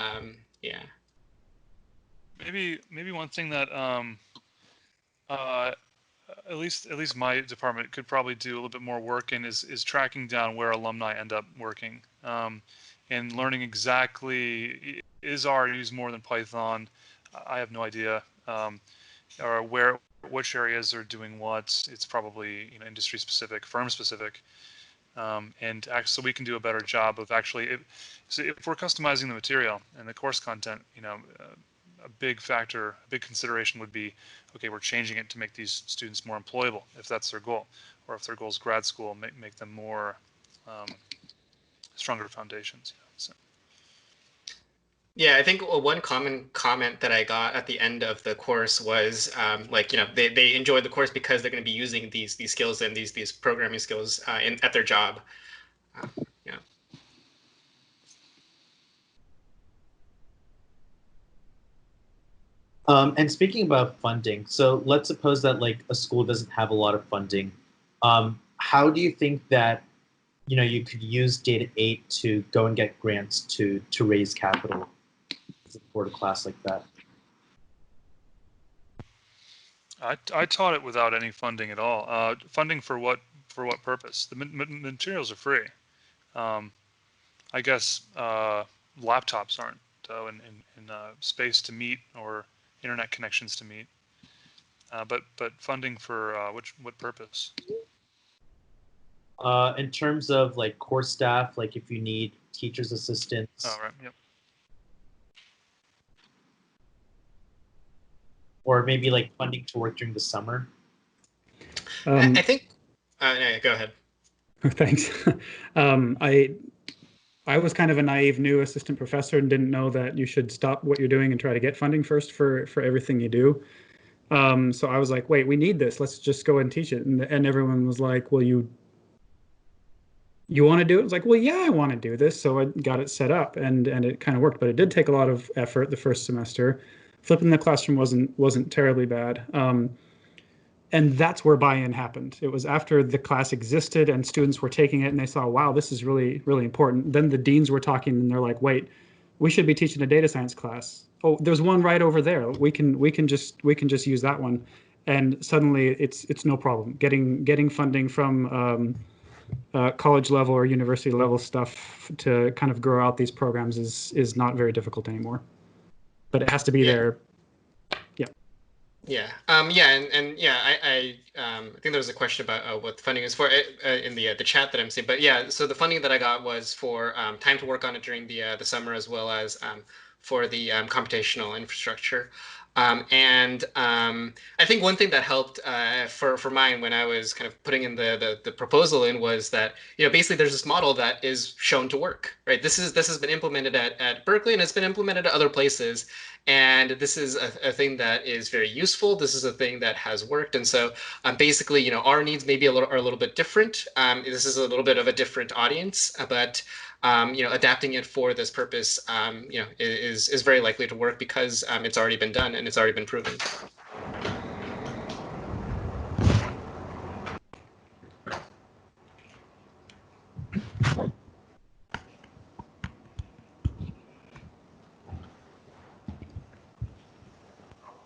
yeah. Maybe one thing that at least my department could probably do a little bit more work in is tracking down where alumni end up working. And learning exactly, is R used more than Python? I have no idea. Or which areas are doing what. It's probably industry specific, firm specific, and so we can do a better job of actually. If we're customizing the material and the course content, a big factor, a big consideration would be, okay, we're changing it to make these students more employable, if that's their goal, or if their goal is grad school, make them more. Stronger foundations. So. Yeah, I think one common comment that I got at the end of the course was they enjoyed the course because they're going to be using these skills and these programming skills at their job. Yeah. And speaking about funding, so let's suppose that a school doesn't have a lot of funding. How do you think that you could use Data 8 to go and get grants to raise capital to support a class like that? I taught it without any funding at all. Funding for what purpose? The materials are free. I guess laptops aren't, though, and space to meet or internet connections to meet. But funding for what purpose? In terms of course staff, if you need teachers' assistants. Oh, right. Yep. Or maybe funding to work during the summer. I think. Yeah, go ahead. Thanks. I was kind of a naive new assistant professor and didn't know that you should stop what you're doing and try to get funding first for everything you do. So I was like, wait, we need this. Let's just go and teach it. And everyone was like, well, you want to do it? I was like, well, yeah, I want to do this. So I got it set up and it kind of worked, but it did take a lot of effort the first semester. Flipping the classroom wasn't terribly bad. And that's where buy-in happened. It was after the class existed and students were taking it and they saw, wow, this is really, really important. Then the deans were talking and they're like, wait, we should be teaching a data science class. oh, there's one right over there. We can just use that one, and suddenly it's no problem. Getting funding from college level or university level stuff to kind of grow out these programs is not very difficult anymore. But it has to be there. Yeah. I think there was a question about what the funding is for in the chat that I'm seeing. But yeah, so the funding that I got was for time to work on it during the summer, as well as for the computational infrastructure. I think one thing that helped for mine when I was kind of putting in the proposal in was that, basically there's this model that is shown to work, right? This has been implemented at Berkeley, and it's been implemented at other places. And this is a thing that is very useful. This is a thing that has worked. And so basically, our needs maybe are a little bit different. This is a little bit of a different audience, but adapting it for this purpose, is very likely to work because it's already been done and it's already been proven.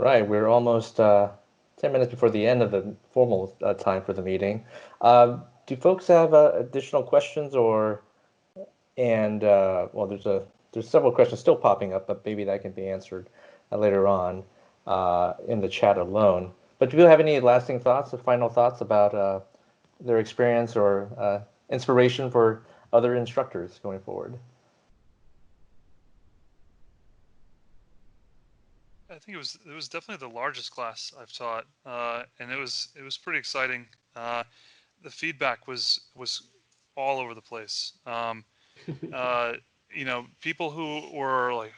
Right, we're almost 10 minutes before the end of the formal time for the meeting. Do folks have additional questions well, there's several questions still popping up, but maybe that can be answered later on in the chat alone. But do you have any lasting thoughts or final thoughts about their experience or inspiration for other instructors going forward? I think it was definitely the largest class I've taught, and it was pretty exciting. The feedback was all over the place. People who were like,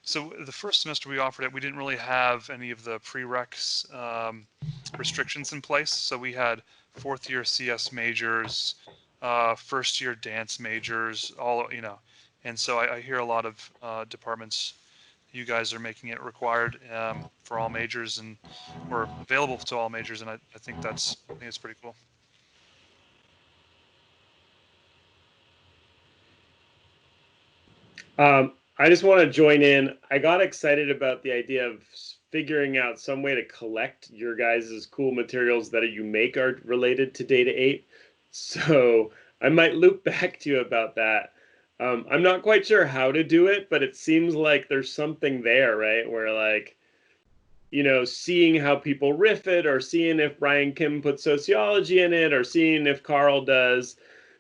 so the first semester we offered it, we didn't really have any of the prereqs restrictions in place. So we had fourth year CS majors, first year dance majors, and so I hear a lot of departments, you guys are making it required for all majors or available to all majors, and I think it's pretty cool. I just want to join in. I got excited about the idea of figuring out some way to collect your guys' cool materials that you make are related to Data 8. So I might loop back to you about that. I'm not quite sure how to do it, but it seems like there's something there, right? Where like, seeing how people riff it, or seeing if Brian Kim puts sociology in it, or seeing if Karle does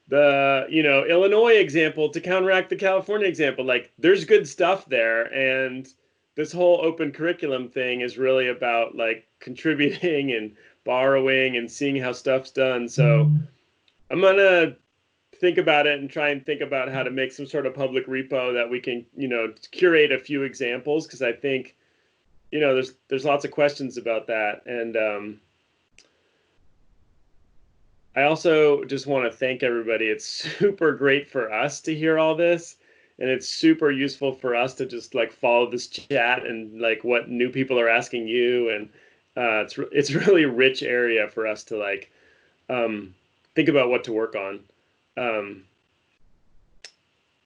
the Illinois example to counteract the California example. Like, there's good stuff there, and this whole open curriculum thing is really about like contributing and borrowing and seeing how stuff's done. So I'm gonna think about it and try and think about how to make some sort of public repo that we can curate a few examples, because I think there's lots of questions about that. And I also just want to thank everybody. It's super great for us to hear all this, and it's super useful for us to just like follow this chat and like what new people are asking you, and it's really rich area for us to like think about what to work on.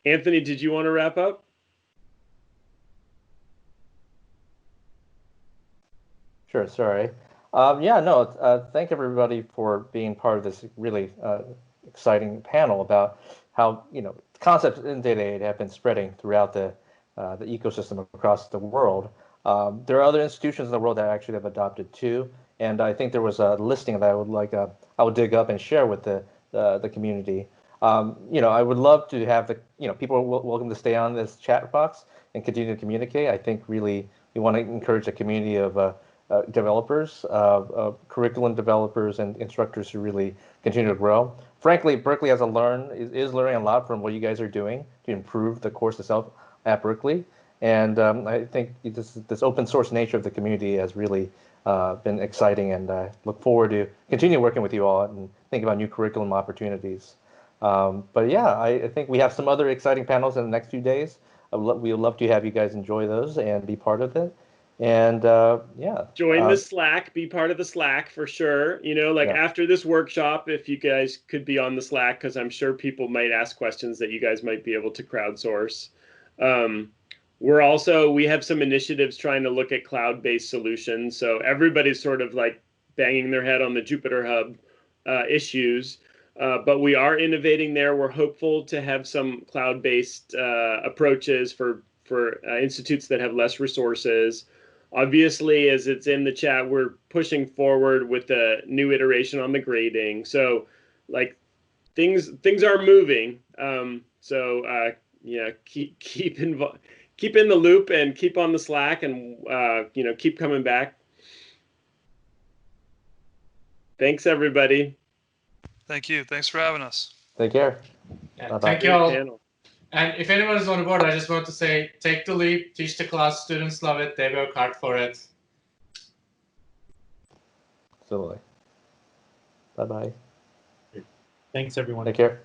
Anthony, did you want to wrap up? Sure, sorry. Thank everybody for being part of this really exciting panel about how concepts in Data 8 have been spreading throughout the ecosystem across the world. There are other institutions in the world that actually have adopted too, and I think there was a listing that I would dig up and share with the community. I would love to have people are welcome to stay on this chat box and continue to communicate. I think really we want to encourage a community of developers, curriculum developers, and instructors to really continue to grow. Frankly, Berkeley is learning a lot from what you guys are doing to improve the course itself at Berkeley. And I think this open source nature of the community has really been exciting, and I look forward to continue working with you all and think about new curriculum opportunities. But yeah, I think we have some other exciting panels in the next few days. We would love to have you guys enjoy those and be part of it. And join the Slack, be part of the Slack for sure. After this workshop, if you guys could be on the Slack, because I'm sure people might ask questions that you guys might be able to crowdsource. we have some initiatives trying to look at cloud-based solutions. So everybody's sort of like banging their head on the Jupyter Hub issues, but we are innovating there. We're hopeful to have some cloud-based approaches for institutes that have less resources. Obviously, as it's in the chat, we're pushing forward with a new iteration on the grading. So like things are moving. Yeah, keep in the loop and keep on the Slack, and keep coming back. Thanks, everybody. Thank you. Thanks for having us. Take care. Yeah, thank you all. And if anyone is on board, I just want to say, take the leap, teach the class. Students love it. They work hard for it. Absolutely. Bye-bye. Thanks, everyone. Take care.